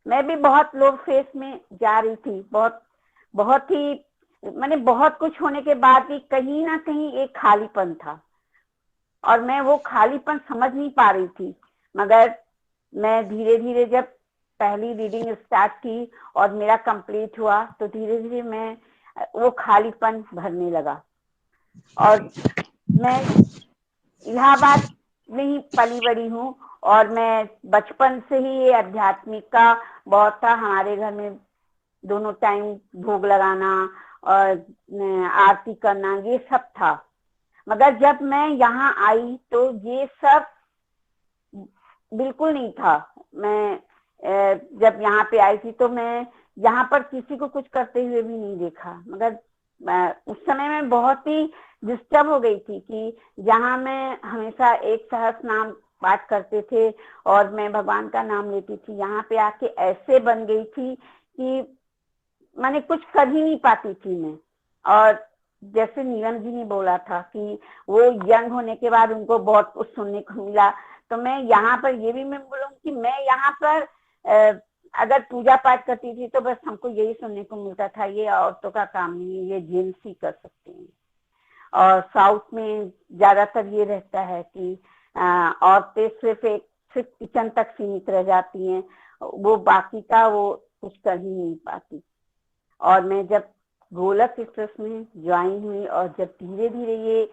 G: मैं भी बहुत लो फेस में जा रही थी, बहुत ही मैंने बहुत कुछ होने के बाद भी कहीं ना कहीं एक खालीपन था, और मैं वो खालीपन समझ नहीं पा रही थी। मगर मैं धीरे धीरे जब पहली रीडिंग स्टार्ट की और मेरा कंप्लीट हुआ, तो धीरे धीरे मैं वो खालीपन भरने लगा। और मैं इलाहाबाद में ही पली बड़ी हूँ, और मैं बचपन से ही ये आध्यात्मिक का बहुत था। हमारे घर में दोनों टाइम भोग लगाना और आरती करना, ये सब था। मगर जब मैं यहाँ आई तो ये सब बिल्कुल नहीं था। मैं जब यहाँ पे आई थी तो मैं यहाँ पर किसी को कुछ करते हुए भी नहीं देखा। मगर उस समय मैं बहुत ही डिस्टर्ब हो गई थी कि जहाँ मैं हमेशा एक सहस्त्र नाम पाठ करते थे और मैं भगवान का नाम लेती थी, यहाँ पे आके ऐसे बन गई थी कि मैंने कुछ कर ही नहीं पाती थी मैं। और जैसे नीलम जी ने बोला था कि वो यंग होने के बाद उनको बहुत कुछ सुनने को मिला, तो मैं यहाँ पर ये भी मैं बोलूँगी कि मैं यहाँ पर अगर पूजा पाठ करती थी तो बस हमको यही सुनने को मिलता था, ये औरतों का काम नहीं है, ये जेंट्स ही कर सकते हैं। और साउथ में ज्यादातर ये रहता है कि औरतें सिर्फ किचन तक सीमित रह जाती हैं, वो बाकी का वो कुछ कर ही नहीं पाती। और मैं जब गोलक एक्सप्रेस में ज्वाइन हुई और जब धीरे धीरे ये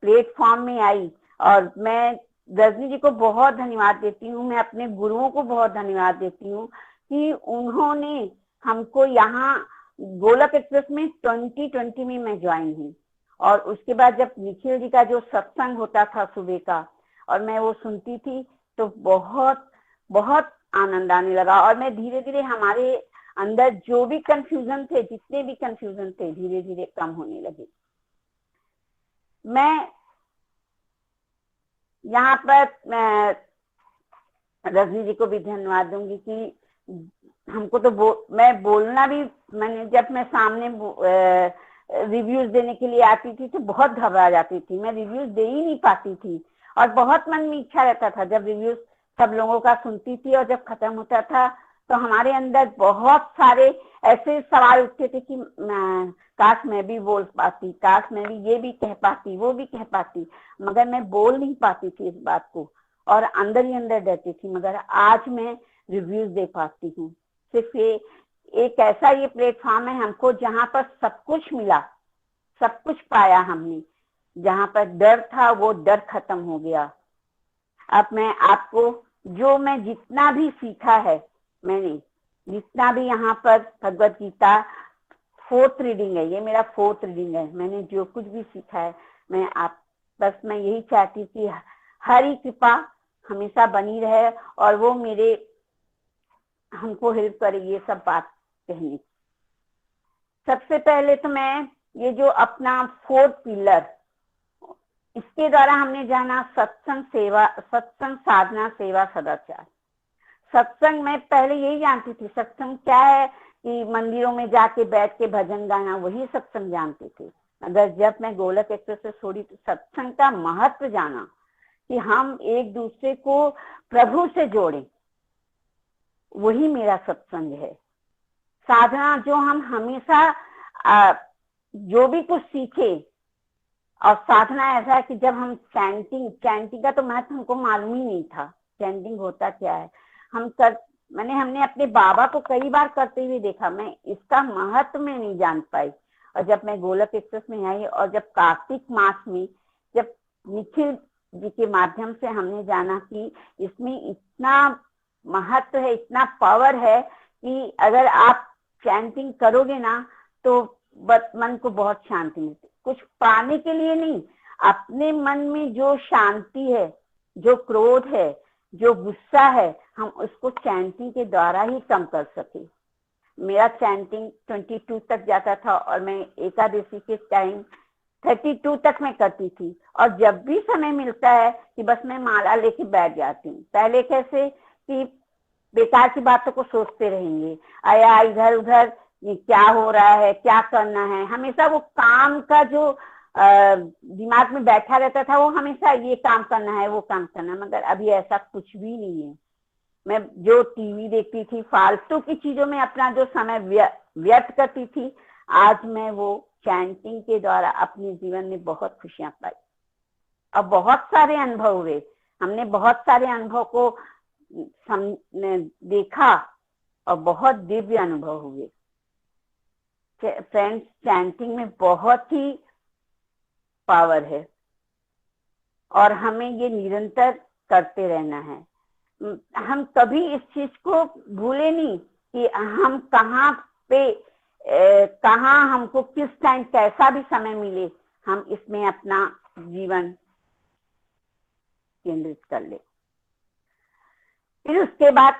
G: प्लेटफॉर्म में आई, और मैं रजनी जी को बहुत धन्यवाद देती हूँ, मैं अपने गुरुओं को बहुत धन्यवाद देती हूँ कि उन्होंने हमको यहाँ गोलक एक्सप्रेस में 2020 में मैं ज्वाइन हुई। और उसके बाद जब निखिल जी का जो सत्संग होता था सुबह का और मैं वो सुनती थी तो बहुत बहुत आनंद आने लगा। और मैं धीरे धीरे हमारे अंदर जो भी कंफ्यूजन थे, जितने भी कंफ्यूजन थे, धीरे धीरे कम होने लगे। मैं यहाँ पर रजनी जी को भी धन्यवाद दूंगी कि हमको तो मैं बोलना भी, जब मैं सामने रिव्यूज देने के लिए आती थी तो बहुत घबरा जाती थी, मैं रिव्यूज दे ही नहीं पाती थी। और बहुत मन में इच्छा रहता था जब रिव्यूज सब लोगों का सुनती थी और जब खत्म होता था तो हमारे अंदर बहुत सारे ऐसे सवाल उठते थे कि काश मैं भी बोल पाती, काश मैं भी ये भी कह पाती, वो भी कह पाती, मगर मैं बोल नहीं पाती थी इस बात को और अंदर ही अंदर डरती थी। मगर आज मैं रिव्यूज दे पाती हूँ। सिर्फ ये एक ऐसा ये प्लेटफॉर्म है हमको जहाँ पर सब कुछ मिला, सब कुछ पाया हमने। जहाँ पर डर था वो डर खत्म हो गया। अब मैं आपको जो मैं जितना भी सीखा है, मैंने जितना भी यहाँ पर भगवत गीता 4th रीडिंग है, ये मेरा 4th रीडिंग है, मैंने जो कुछ भी सीखा है मैं यही चाहती कि हरि कृपा हमेशा बनी रहे और वो मेरे हमको हेल्प करे ये सब बात कहने। सबसे पहले तो मैं ये जो अपना 4th पिलर, इसके द्वारा हमने जाना सत्संग सेवा, सत्संग साधना सेवा सदाचार। सत्संग मैं पहले यही जानती थी, सत्संग क्या है कि मंदिरों में जाके बैठ के भजन गाना, वही सत्संग जानती थी। अगर जब मैं गोलक एक्सप्रेस से छोड़ी तो सत्संग का महत्व जाना कि हम एक दूसरे को प्रभु से जोड़ें, वही मेरा सत्संग है। साधना जो हम हमेशा जो भी कुछ सीखे, और साधना ऐसा है कि जब हम चैंटिंग का तो महत्व हमको मालूम ही नहीं था, चैंटिंग होता क्या है। हमने अपने बाबा को कई बार करते हुए देखा, मैं इसका महत्व में नहीं जान पाई। और जब मैं गोलक एक्सप्रेस में आई और जब कार्तिक मास में जब निखिल जी के माध्यम से हमने जाना कि इसमें इतना महत्व है, इतना पावर है कि अगर आप चैंटिंग करोगे ना तो मन को बहुत शांति मिलती। कुछ पाने के लिए नहीं, अपने मन में जो शांति है, जो क्रोध है, जो गुस्सा है, हम उसको चैंटिंग के द्वारा ही कम कर सके। मेरा चैंटिंग 22 तक जाता था और मैं एकादशी के टाइम 32 तक मैं करती थी। और जब भी समय मिलता है कि बस मैं माला लेके बैठ जाती हूँ। पहले कैसे कि बेकार की बातों को सोचते रहेंगे, आया इधर उधर ये क्या हो रहा है, क्या करना है, हमेशा वो काम का जो दिमाग में बैठा रहता था, वो हमेशा ये काम करना है, वो काम करना है। मगर अभी ऐसा कुछ भी नहीं है। मैं जो टीवी देखती थी, फालतू की चीजों में अपना जो समय व्यर्थ करती थी, आज मैं वो चैंटिंग के द्वारा अपने जीवन में बहुत खुशियां पाई और बहुत सारे अनुभव हुए। हमने बहुत सारे अनुभव को देखा और बहुत दिव्य अनुभव हुए। फ्रेंड्स, चैंटिंग में बहुत ही पावर है और हमें ये निरंतर करते रहना है। हम कभी इस चीज को भूले नहीं कि हम कहाँ पे कहाँ हमको किस टाइम कैसा भी समय मिले, हम इसमें अपना जीवन केंद्रित कर ले। फिर उसके बाद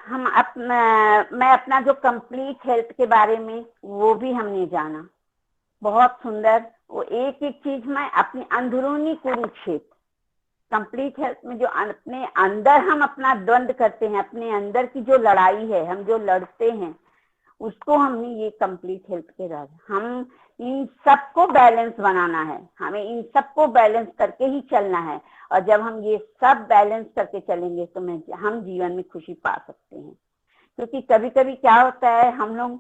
G: मैं अपना जो कंप्लीट हेल्थ के बारे में वो भी हमने जाना, बहुत सुंदर। वो एक एक चीज में अपनी अंदरूनी कुरुक्षेत्र, कंप्लीट हेल्थ में जो अपने अंदर हम अपना द्वंद्व करते हैं, अपने अंदर की जो लड़ाई है, हम जो लड़ते हैं, उसको हमने ये कंप्लीट हेल्थ के राज। हम इन सबको बैलेंस बनाना है, हमें इन सबको बैलेंस करके ही चलना है। और जब हम ये सब बैलेंस करके चलेंगे तो हम जीवन में खुशी पा सकते हैं। क्योंकि कभी कभी क्या होता है, हम लोग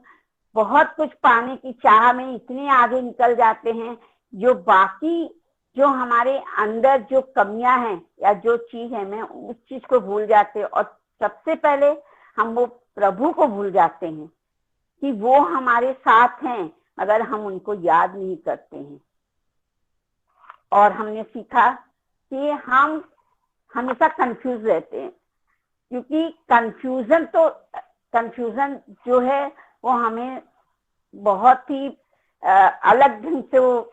G: बहुत कुछ पाने की चाह में इतने आगे निकल जाते हैं, जो बाकी जो हमारे अंदर जो कमियां हैं या जो चीज है, मैं उस चीज को भूल जाते हैं। और सबसे पहले हम वो प्रभु को भूल जाते हैं कि वो हमारे साथ हैं, मगर हम उनको याद नहीं करते हैं। और हमने सीखा कि हम हमेशा कंफ्यूज रहते हैं, क्योंकि कंफ्यूजन जो है वो हमें बहुत ही अलग ढंग से वो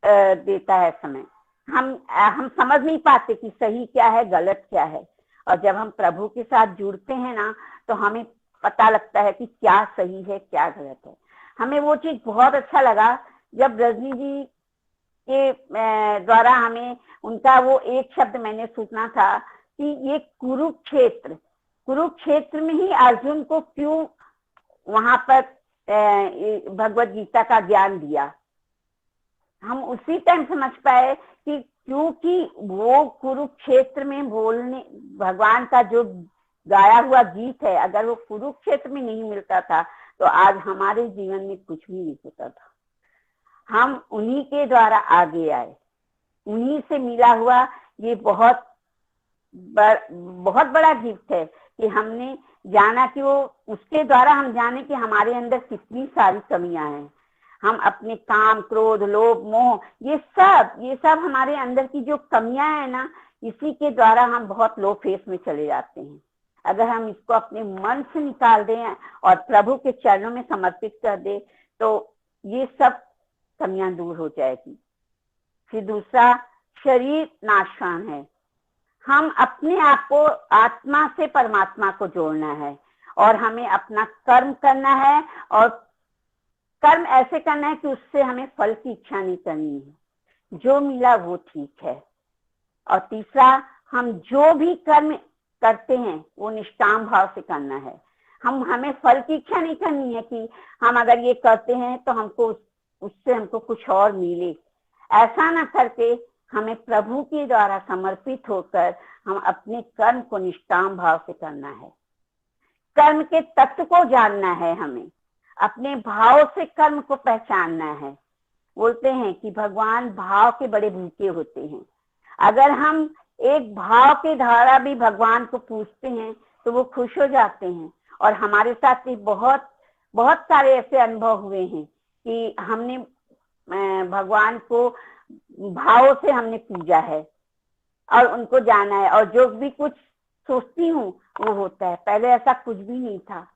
G: देता है समय। हम समझ नहीं पाते कि सही क्या है गलत क्या है, और जब हम प्रभु के साथ जुड़ते हैं ना तो हमें पता लगता है कि क्या सही है क्या गलत है। हमें वो चीज बहुत अच्छा लगा जब रजनी जी के द्वारा हमें उनका वो एक शब्द मैंने सुना था कि ये कुरुक्षेत्र में ही अर्जुन को क्यों वहां पर भगवत गीता का ज्ञान दिया। हम उसी टाइम समझ पाए कि क्योंकि वो कुरुक्षेत्र में बोलने भगवान का जो गाया हुआ गीत है, अगर वो कुरुक्षेत्र में नहीं मिलता था तो आज हमारे जीवन में कुछ भी नहीं होता था। हम उन्हीं के द्वारा आगे आए, उन्हीं से मिला हुआ ये बहुत बड़ा गिफ्ट है कि हमने जाना कि वो उसके द्वारा हम जाने कि हमारे अंदर कितनी सारी कमियां हैं। हम अपने काम, क्रोध, लोभ, मोह, ये सब हमारे अंदर की जो कमियां हैं ना, इसी के द्वारा हम बहुत लो फेस में चले जाते हैं। अगर हम इसको अपने मन से निकाल दें और प्रभु के चरणों में समर्पित कर दे तो ये सब कमियां दूर हो जाएगी। फिर दूसरा, शरीर नाशवान है। हम अपने आप को आत्मा से परमात्मा को जोड़ना है और हमें अपना कर्म करना है, और कर्म ऐसे करना है कि उससे हमें फल की इच्छा नहीं करनी है, जो मिला वो ठीक है। और तीसरा, हम जो भी कर्म करते हैं वो निष्काम भाव से करना है। हमें फल की इच्छा नहीं करनी है कि हम अगर ये करते हैं तो हमको उससे हमको कुछ और मिले। ऐसा ना करके हमें प्रभु के द्वारा समर्पित होकर हम अपने कर्म को निष्काम भाव से करना है। कर्म के तत्व को जानना है, हमें अपने भाव से कर्म को पहचानना है। बोलते हैं कि भगवान भाव के बड़े भूखे होते हैं। अगर हम एक भाव के द्वारा भी भगवान को पूछते हैं तो वो खुश हो जाते हैं। और हमारे साथ भी बहुत सारे ऐसे अनुभव हुए हैं कि हमने भगवान को भाव से हमने पूजा है और उनको जाना है, और जो भी कुछ सोचती हूँ वो होता है। पहले ऐसा कुछ भी नहीं था,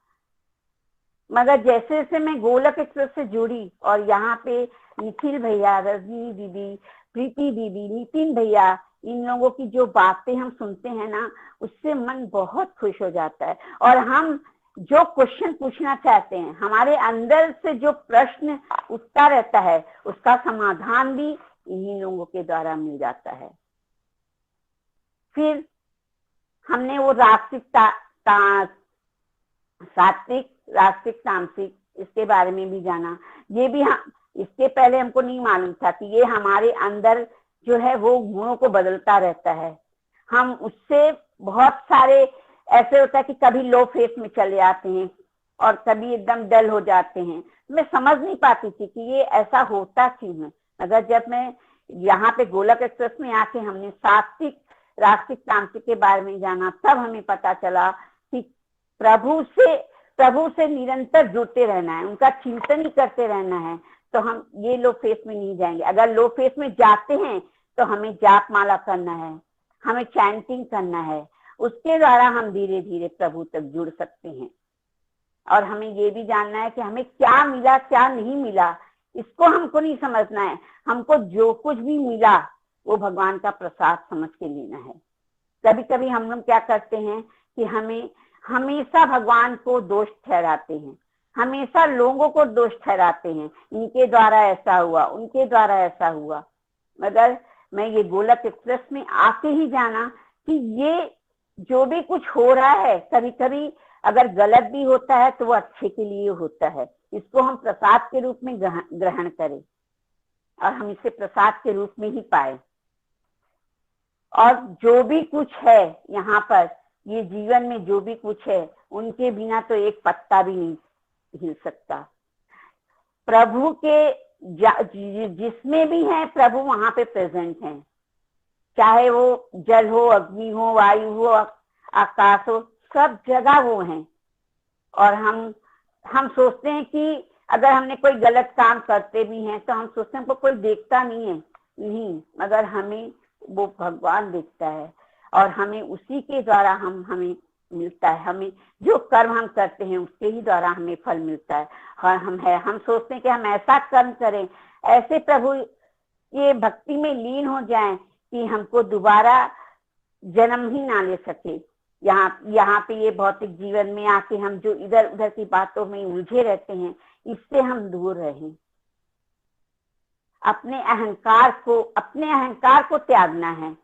G: मगर जैसे जैसे मैं गोलक एक्सप्रेस से जुड़ी और यहाँ पे निखिल भैया, रजनी दीदी, प्रीति दीदी, नितिन भैया, इन लोगों की जो बातें हम सुनते हैं ना, उससे मन बहुत खुश हो जाता है। और हम जो क्वेश्चन पूछना चाहते हैं, हमारे अंदर से जो प्रश्न उठता रहता है, उसका समाधान भी इन्हीं लोगों के द्वारा मिल जाता है। फिर हमने वो सात्विक, रास्तिक, तामसिक, इसके बारे में भी जाना। ये भी इसके पहले हमको नहीं मालूम था कि ये हमारे अंदर जो है वो गुणों को बदलता रहता है। हम उससे बहुत सारे ऐसे होता है कि कभी लो फेस में चले आते हैं और कभी एकदम डल हो जाते हैं। मैं समझ नहीं पाती थी कि ये ऐसा होता क्यों है। मगर जब मैं यहाँ पे गोलक एक्सप्रेस में आके हमने सात्विक, रास्तिक, तामसिक के बारे में जाना, तब हमें पता चला कि प्रभु से निरंतर जुड़ते रहना है, उनका चिंतन ही करते रहना है, तो हम ये लो फेस में नहीं जाएंगे। अगर लो फेस में जाते हैं तो हमें जाप माला करना है, हमें चैंटिंग करना है, उसके द्वारा हम धीरे धीरे प्रभु तक जुड़ सकते हैं। और हमें ये भी जानना है कि हमें क्या मिला क्या नहीं मिला, इसको हमको नहीं समझना है। हमको जो कुछ भी मिला वो भगवान का प्रसाद समझ के लेना है। कभी कभी हम लोग क्या करते हैं कि हमें हमेशा भगवान को दोष ठहराते हैं, हमेशा लोगों को दोष ठहराते हैं, इनके द्वारा ऐसा हुआ, उनके द्वारा ऐसा हुआ। मगर मैं ये गोलक एक्सप्रेस में आके ही जाना कि ये जो भी कुछ हो रहा है, कभी कभी अगर गलत भी होता है तो वो अच्छे के लिए होता है। इसको हम प्रसाद के रूप में ग्रहण करें और हम इसे प्रसाद के रूप में ही पाए। और जो भी कुछ है यहाँ पर, ये जीवन में जो भी कुछ है, उनके बिना तो एक पत्ता भी नहीं हिल सकता। प्रभु के जिसमें भी है प्रभु वहां पे प्रेजेंट है, चाहे वो जल हो, अग्नि हो, वायु हो, आकाश हो, सब जगह वो हैं। और हम सोचते हैं कि अगर हमने कोई गलत काम करते भी हैं तो हम सोचते हैं हमको कोई देखता नहीं है, नहीं, मगर हमें वो भगवान देखता है। और हमें उसी के द्वारा हमें मिलता है। हमें जो कर्म हम करते हैं उसके ही द्वारा हमें फल मिलता है। और हम सोचते हैं कि हम ऐसा कर्म करें, ऐसे प्रभु ये भक्ति में लीन हो जाएं कि हमको दोबारा जन्म ही ना ले सके। यहाँ पे ये भौतिक जीवन में आके हम जो इधर उधर की बातों में उलझे रहते हैं, इससे हम दूर रहें। अपने अहंकार को त्यागना है।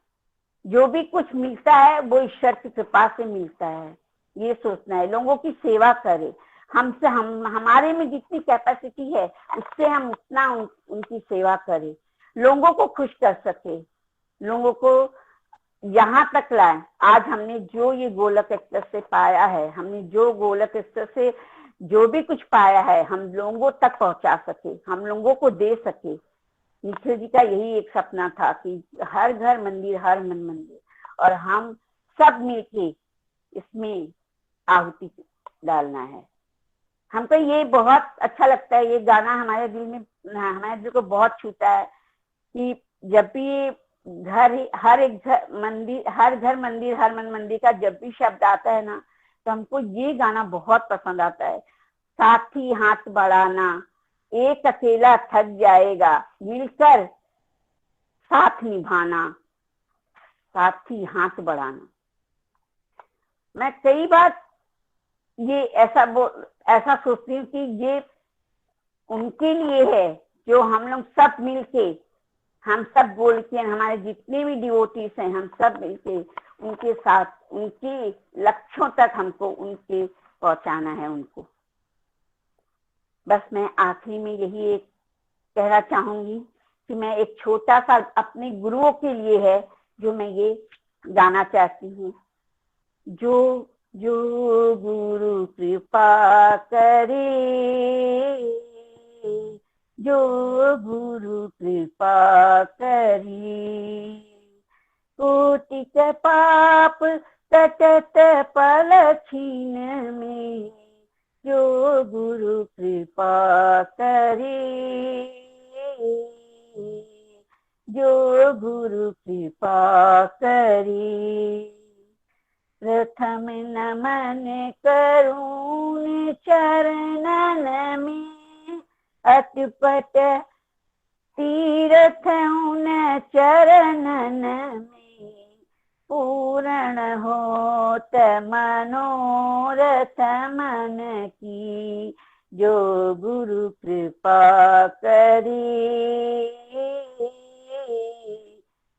G: जो भी कुछ मिलता है वो ईश्वर की कृपा से मिलता है, ये सोचना है। लोगों की सेवा करें, हमारे में जितनी कैपेसिटी है उससे हम उतना उनकी सेवा करें, लोगों को खुश कर सके, लोगों को यहाँ तक लाए। आज हमने जो ये गोलक एक्सप्रेस से पाया है, हमने जो गोलक एक्सप्रेस से जो भी कुछ पाया है, हम लोगों तक पहुंचा सके, हम लोगों को दे सके। निखिल जी का यही एक सपना था कि हर घर मंदिर, हर मन मंदिर, और हम सब मिलके इसमें आहुति डालना है। हमको ये बहुत अच्छा लगता है, ये गाना हमारे दिल को बहुत छूता है कि जब भी हर घर मंदिर, हर मन मंदिर का जब भी शब्द आता है ना, तो हमको ये गाना बहुत पसंद आता है। साथी हाथ बढ़ाना, एक अकेला थक जाएगा, मिलकर साथ निभाना, साथी हाथ बढ़ाना। मैं कई बार ये ऐसा सोचती हूँ कि ये उनके लिए है जो हम लोग सब मिलके, हम सब बोल के, हमारे जितने भी डिवोटीज हैं, हम सब मिलके उनके साथ, उनके लक्ष्यों तक हमको उनके पहुंचाना है उनको। बस मैं आखिरी में यही एक कहना चाहूंगी कि मैं एक छोटा सा अपने गुरुओं के लिए है जो मैं ये गाना चाहती हूँ। जो गुरु कृपा करे, जो गुरु कृपा करी, कोटि के पाप कटत पल छीन में, जो गुरु कृपा करे, जो गुरु कृपा करी। प्रथम नमन करूं चरणन में, अटपट तीर्थ उन चरणन में, पूर्ण होत मनोरथ मन की, जो गुरु कृपा करी,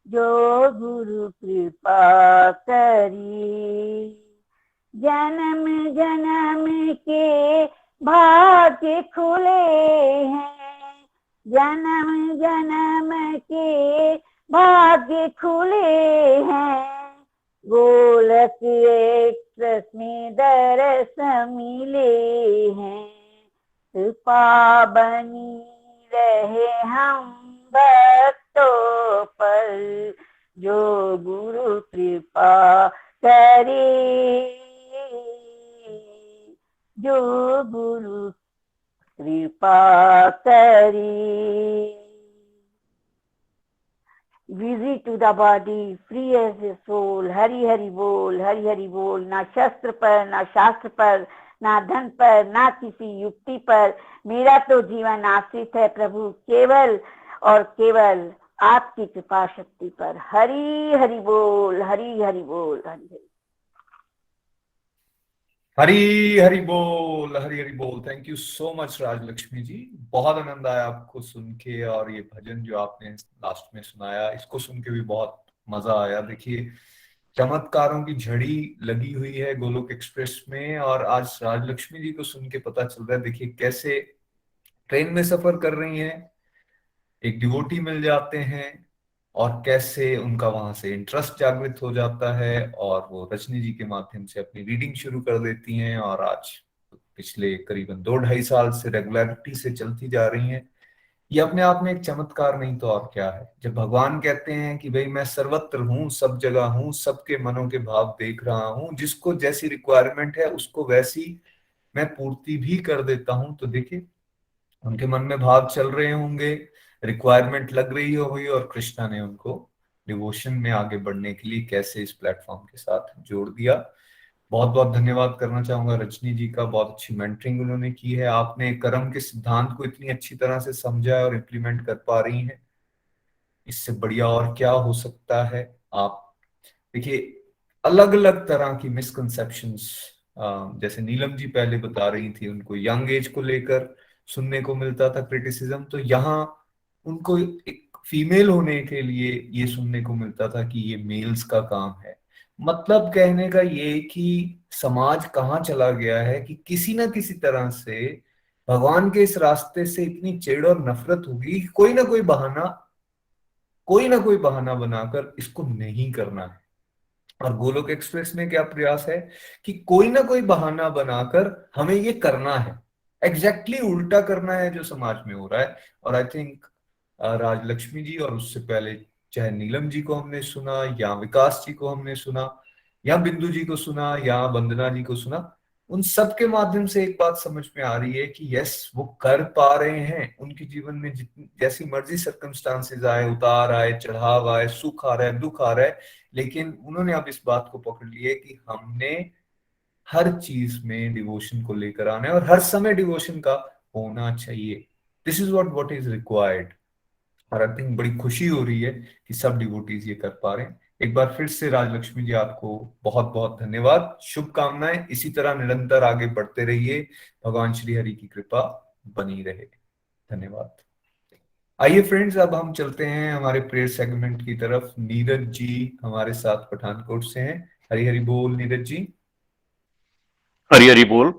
G: जो गुरु कृपा करी। जन्म जन्म के भाग्य खुले हैं, जन्म जन्म के भाग्य खुले हैं, गोलक एक्सप्रेस में दरस मिले हैं। कृपा बनी रहे हम भक्तों पर, जो गुरु कृपा करे, जो गुरु कृपा करी। Busy to the body, free as a soul. Hari Hari बोल, हरि हरि बोल। ना शस्त्र पर, ना शास्त्र पर, ना धन पर, ना किसी युक्ति पर, मेरा तो जीवन आश्रित है प्रभु केवल और केवल आपकी कृपा शक्ति पर। हरि हरि बोल, हरि हरि बोल, हरि हरि।
B: हरी हरी बोल, हरी हरी बोल। Thank you so much Rajlakshmi ji, बहुत आनंद आया आपको सुन के, और ये भजन जो आपने लास्ट में सुनाया, इसको सुन के भी बहुत मजा आया। देखिए, चमत्कारों की झड़ी लगी हुई है गोलोक एक्सप्रेस में, और आज राजलक्ष्मी जी को सुन के पता चल रहा है, देखिए कैसे ट्रेन में सफर कर रही हैं, एक डिवोटी मिल जाते हैं, और कैसे उनका वहां से इंटरेस्ट जागृत हो जाता है, और वो रजनी जी के माध्यम से अपनी रीडिंग शुरू कर देती हैं, और आज पिछले करीबन 2-2.5 साल से रेगुलरिटी से चलती जा रही हैं। ये अपने आप में एक चमत्कार नहीं तो और क्या है। जब भगवान कहते हैं कि भाई मैं सर्वत्र हूँ, सब जगह हूँ, सबके मनों के भाव देख रहा हूँ, जिसको जैसी रिक्वायरमेंट है उसको वैसी मैं पूर्ति भी कर देता हूँ, तो देखिए उनके मन में भाव चल रहे होंगे, रिक्वायरमेंट लग रही होगी, और कृष्णा ने उनको
H: डिवोशन में आगे बढ़ने के लिए कैसे इस प्लेटफॉर्म के साथ जोड़ दिया। बहुत बहुत धन्यवाद करना चाहूंगा रजनी जी का, बहुत अच्छी मेंटरिंग उन्होंने की है। आपने कर्म के सिद्धांत को इतनी अच्छी तरह से समझा है और इम्प्लीमेंट कर पा रही हैं, इससे बढ़िया और क्या हो सकता है। आप देखिए, अलग अलग तरह की मिसकंसेप्शंस, जैसे नीलम जी पहले बता रही थी, उनको यंग एज को लेकर सुनने को मिलता था क्रिटिसिज्म, तो यहाँ उनको एक फीमेल होने के लिए ये सुनने को मिलता था कि ये मेल्स का काम है। मतलब कहने का ये कि समाज कहाँ चला गया है कि किसी ना किसी तरह से भगवान के इस रास्ते से इतनी चिढ़ और नफरत होगी कि कोई ना कोई बहाना बनाकर इसको नहीं करना है। और गोलोक एक्सप्रेस में क्या प्रयास है कि कोई ना कोई बहाना बनाकर हमें ये करना है, एग्जैक्टली उल्टा करना है जो समाज में हो रहा है। और आई थिंक राजलक्ष्मी जी और उससे पहले चाहे नीलम जी को हमने सुना, या विकास जी को हमने सुना, या बिंदु जी को सुना, या वंदना जी को सुना, उन सब के माध्यम से एक बात समझ में आ रही है कि यस, वो कर पा रहे हैं। उनके जीवन में जितनी जैसी मर्जी सर्कमस्टांसेस आए, उतार आए, चढ़ाव आए, सुख आ रहा है, दुख आ रहा है, लेकिन उन्होंने अब इस बात को पकड़ लिया है कि हमने हर चीज में डिवोशन को लेकर आना है और हर समय डिवोशन का होना चाहिए। This is what is required. और आई थिंक बड़ी खुशी हो रही है कि सब डिवोटीज ये कर पा रहे हैं। एक बार फिर से राजलक्ष्मी जी, आपको बहुत बहुत धन्यवाद, शुभकामनाएं। इसी तरह निरंतर आगे बढ़ते रहिए, भगवान श्री हरि की कृपा बनी रहे। धन्यवाद। आइए फ्रेंड्स, अब हम चलते हैं हमारे प्रेयर सेगमेंट की तरफ। नीरज जी हमारे साथ पठानकोट से हैं। हरी हरी बोल नीरज जी।
I: हरी हरी बोल।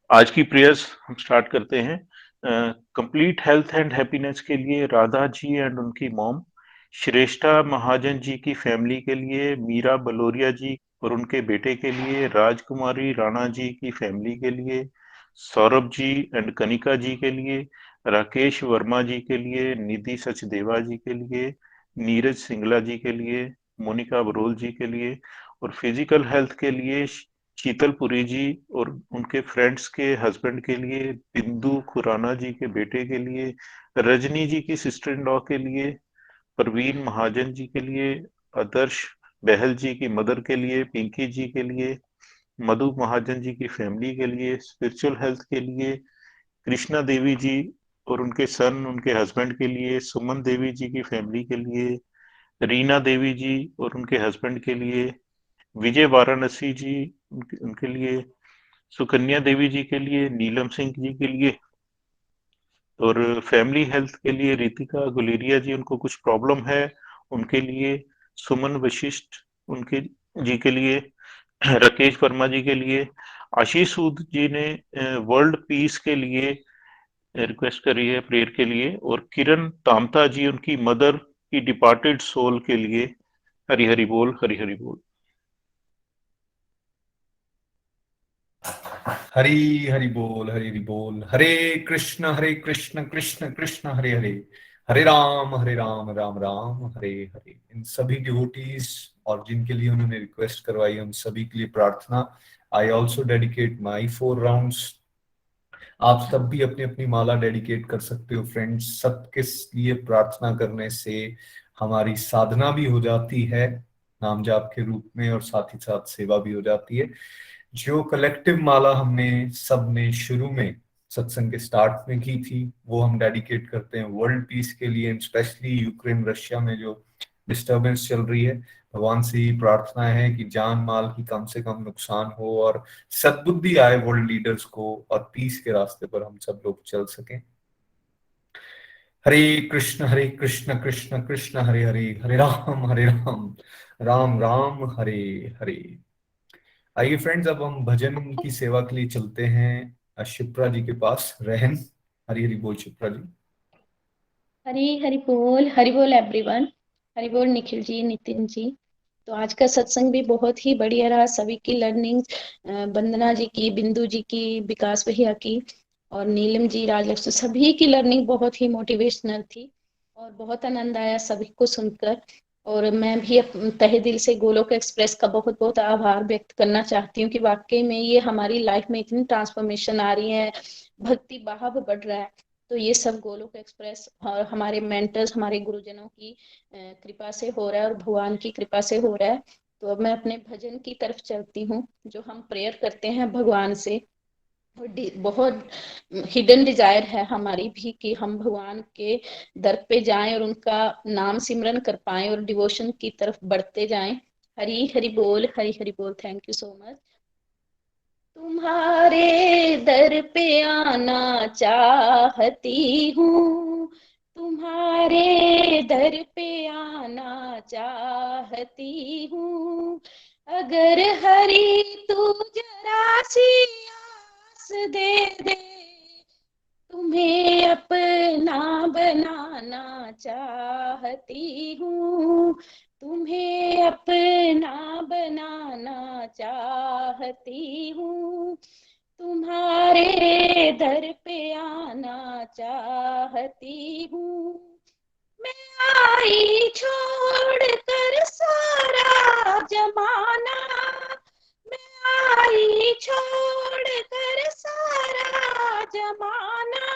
I: आज की प्रेयर्स हम स्टार्ट करते हैं। कंप्लीट हेल्थ एंड हैप्पीनेस के लिए राधा जी एंड उनकी मॉम, श्रेष्ठा महाजन जी की फैमिली के लिए, मीरा बलोरिया जी और उनके बेटे के लिए, राजकुमारी राणा जी की फैमिली के लिए, सौरभ जी एंड कनिका जी के लिए, राकेश वर्मा जी के लिए, निधि सचदेवा जी के लिए, नीरज सिंगला जी के लिए, मोनिका बरोल जी के लिए, और फिजिकल हेल्थ के लिए शीतलपुरी जी और उनके फ्रेंड्स के हस्बैंड के लिए, बिंदु खुराना जी के बेटे के लिए, रजनी जी की सिस्टर इन लॉ के लिए, परवीन महाजन जी के लिए, आदर्श बहल जी की मदर के लिए, पिंकी जी के लिए, मधु महाजन जी की फैमिली के लिए, स्पिरिचुअल हेल्थ के लिए कृष्णा देवी जी और उनके सन उनके हस्बैंड के लिए, सुमन देवी जी की फैमिली के लिए, रीना देवी जी और उनके हस्बैंड के लिए, विजय वाराणसी जी उनके लिए, सुकन्या देवी जी के लिए, नीलम सिंह जी के लिए, और फैमिली हेल्थ के लिए रितिका गुलेरिया जी, उनको कुछ प्रॉब्लम है उनके लिए, सुमन वशिष्ठ उनके जी के लिए, राकेश वर्मा जी के लिए, आशीष सूद जी ने वर्ल्ड पीस के लिए रिक्वेस्ट करी है प्रेयर के लिए, और किरण तामता जी उनकी मदर की डिपार्टेड सोल के लिए। हरि हरि बोल, हरि हरि बोल।
H: हरी हरि बोल, हरि हरि बोल। हरे कृष्ण कृष्ण कृष्ण हरे हरे, हरे राम राम राम हरे हरे। इन सभी डिवोटीज और जिनके लिए उन्होंने रिक्वेस्ट करवाई, हम सभी के लिए प्रार्थना। I also dedicate my 4 rounds. आप सब भी अपनी अपनी माला डेडिकेट कर सकते हो फ्रेंड्स। सबके लिए प्रार्थना करने से हमारी साधना भी हो जाती है नाम जाप के रूप में, और साथ ही साथ सेवा भी हो जाती है। जो कलेक्टिव माला हमने सबने शुरू में सत्संग के स्टार्ट में की थी, वो हम डेडिकेट करते हैं वर्ल्ड पीस के लिए, स्पेशली यूक्रेन रशिया में जो डिस्टर्बेंस चल रही है। भगवान से ही प्रार्थना है कि जान माल की कम से कम नुकसान हो और सद्बुद्धि आए वर्ल्ड लीडर्स को, और पीस के रास्ते पर हम सब लोग चल सकें। हरे कृष्ण कृष्ण कृष्ण हरे हरे, हरे राम राम राम हरे हरे। आइए फ्रेंड्स, अब हम भजन की सेवा के लिए चलते हैं शिप्रा जी के पास। रहन, हरी हरी बोल शिप्रा जी।
A: हरि बोल एवरीवन। हरि बोल निखिल जी, नितिन जी। तो आज का सत्संग भी बहुत ही बढ़िया रहा। सभी की लर्निंग, वंदना जी की, बिंदु जी की, विकास भैया की और नीलम जी, राजलक्ष्मी, सभी की लर्निंग बहुत ही मोटिवेशनल थी और बहुत आनंद आया सभी को सुनकर। और मैं भी तहे दिल से गोलोक एक्सप्रेस का बहुत बहुत आभार व्यक्त करना चाहती हूँ कि वाकई में ये हमारी लाइफ में इतनी ट्रांसफॉर्मेशन आ रही है, भक्ति भाव बढ़ रहा है। तो ये सब गोलोक एक्सप्रेस और हमारे मेंटर्स, हमारे गुरुजनों की कृपा से हो रहा है और भगवान की कृपा से हो रहा है। तो अब मैं अपने भजन की तरफ चलती हूँ, जो हम प्रेयर करते हैं भगवान से। और बहुत हिडन डिजायर है हमारी भी कि हम भगवान के दर पे जाएं और उनका नाम सिमरन कर पाएं और डिवोशन की तरफ बढ़ते जाएं। हरी हरि बोल, हरी हरि बोल। Thank you so much. तुम्हारे दर पे आना चाहती हूँ, तुम्हारे दर पे आना चाहती हूँ। अगर हरि तू जरा सी आस दे दे, तुम्हें अपना बनाना चाहती हूँ, तुम्हें अपना बनाना चाहती हूँ। तुम्हारे दर पे आना चाहती हूँ। मैं आई छोड़ कर सारा जमाना, मैं आई छोड़ कर सारा जमाना।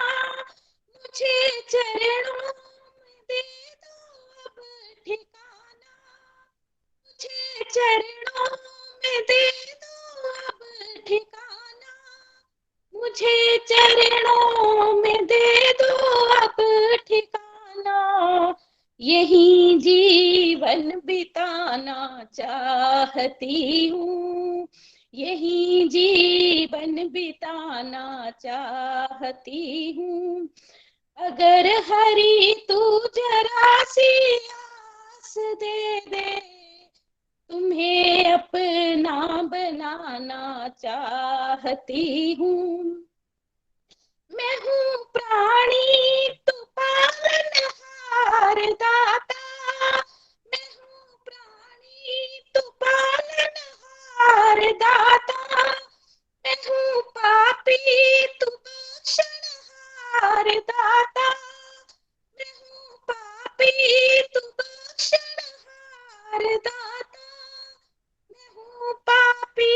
A: मुझे चरणों में दे दो अब ठिकाना, मुझे चरणों में दे दो अब ठिकाना। मुझे चरणों में दे दो अब ठिकाना। यही जीवन बिताना चाहती हूँ, यही जीवन बिताना चाहती हूँ। अगर हरि तू जरा सी आस दे दे, तुम्हें अपना बनाना चाहती हूँ। मैं हूँ प्राणी तू पालनहार दाता, मैं हूँ प्राणी तू पालनहार दाता। मैं हूँ पापी तू बख्शनहार दाता, मैं हूँ पापी तू बख्शनहार दाता। मैं हूँ पापी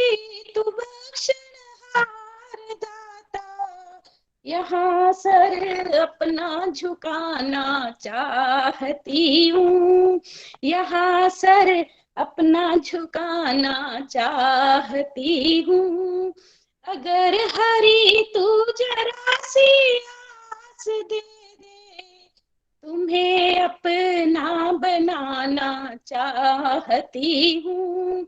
A: तू बख्शनहार दाता। यहाँ सर अपना झुकाना चाहती हूँ, यहाँ सर अपना झुकाना चाहती हूँ। अगर हरि तू जरा सी आस दे दे, तुम्हें अपना बनाना चाहती हूँ।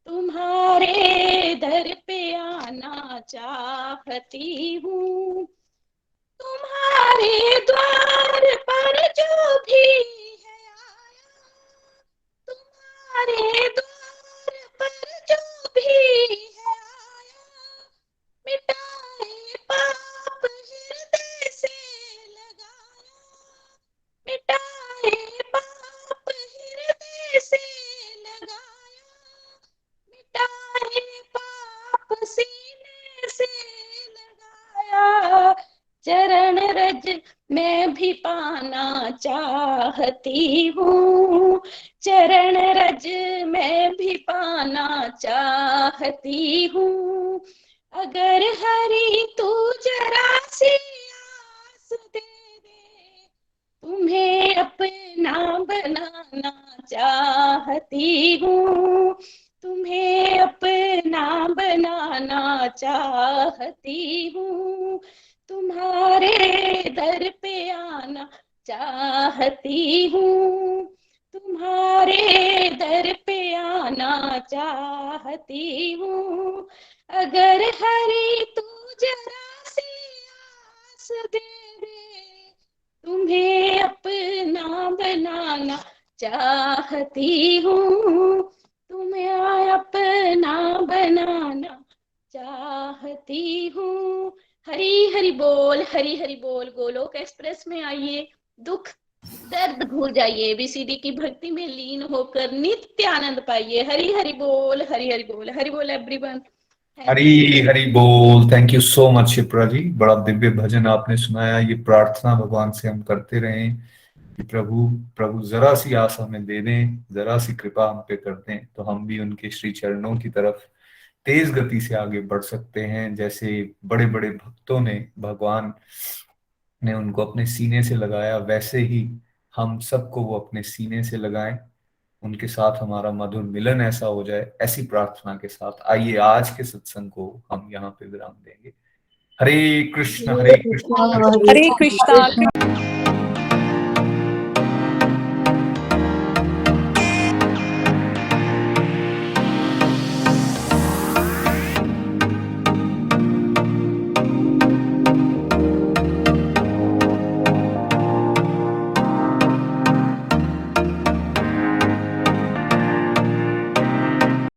A: तुम्हारे दर पे आना चाहती हूँ। तुम्हारे द्वार पर जो भी है आया, तुम्हारे द्वार पर जो भी है आया, मिटाए पाप हृदय से लगाया, मिटाए पाप हृदय से लगाया, मिटाए पाप सीने से लगाया। चरण रज मैं भी पाना चाहती हूँ, चरण रज मैं भी पाना चाहती हूँ। अगर हरि तू जरा सी आस दे दे, तुम्हें अपना बनाना चाहती हूँ, तुम्हें अपना बनाना चाहती हूँ। तुम्हारे दर पे आना चाहती हूँ, तुम्हारे दर पे आना चाहती हूँ। अगर हरि तू जरा सी आस दे दे, तुम्हें अपना बनाना चाहती हूँ, तुम्हें अपना बनाना चाहती हूँ। हरी हरि बोल, हरी हरि बोल। गोलोक एक्सप्रेस में आइए, दुख दर्द भूल जाइए, एबीसीडी की भक्ति में लीन होकर नित्य आनंद पाइए। हरी हरि बोल, हरी हरि बोल, हरि बोल एवरीवन।
H: हरी हरि बोल। Thank you so much Shipra ji, बड़ा दिव्य भजन आपने सुनाया। ये प्रार्थना भगवान से हम करते रहें कि प्रभु प्रभु जरा सी आस हमें दे दें, जरा सी कृपा हम पे कर दें, तो हम भी उनके श्री चरणों की तरफ तेज गति से आगे बढ़ सकते हैं। जैसे बड़े बड़े भक्तों ने भगवान ने उनको अपने सीने से लगाया, वैसे ही हम सबको वो अपने सीने से लगाएं, उनके साथ हमारा मधुर मिलन ऐसा हो जाए। ऐसी प्रार्थना के साथ आइए आज के सत्संग को हम यहाँ पे विराम देंगे। हरे कृष्ण हरे कृष्ण
A: हरे
J: हरे कृष्णा।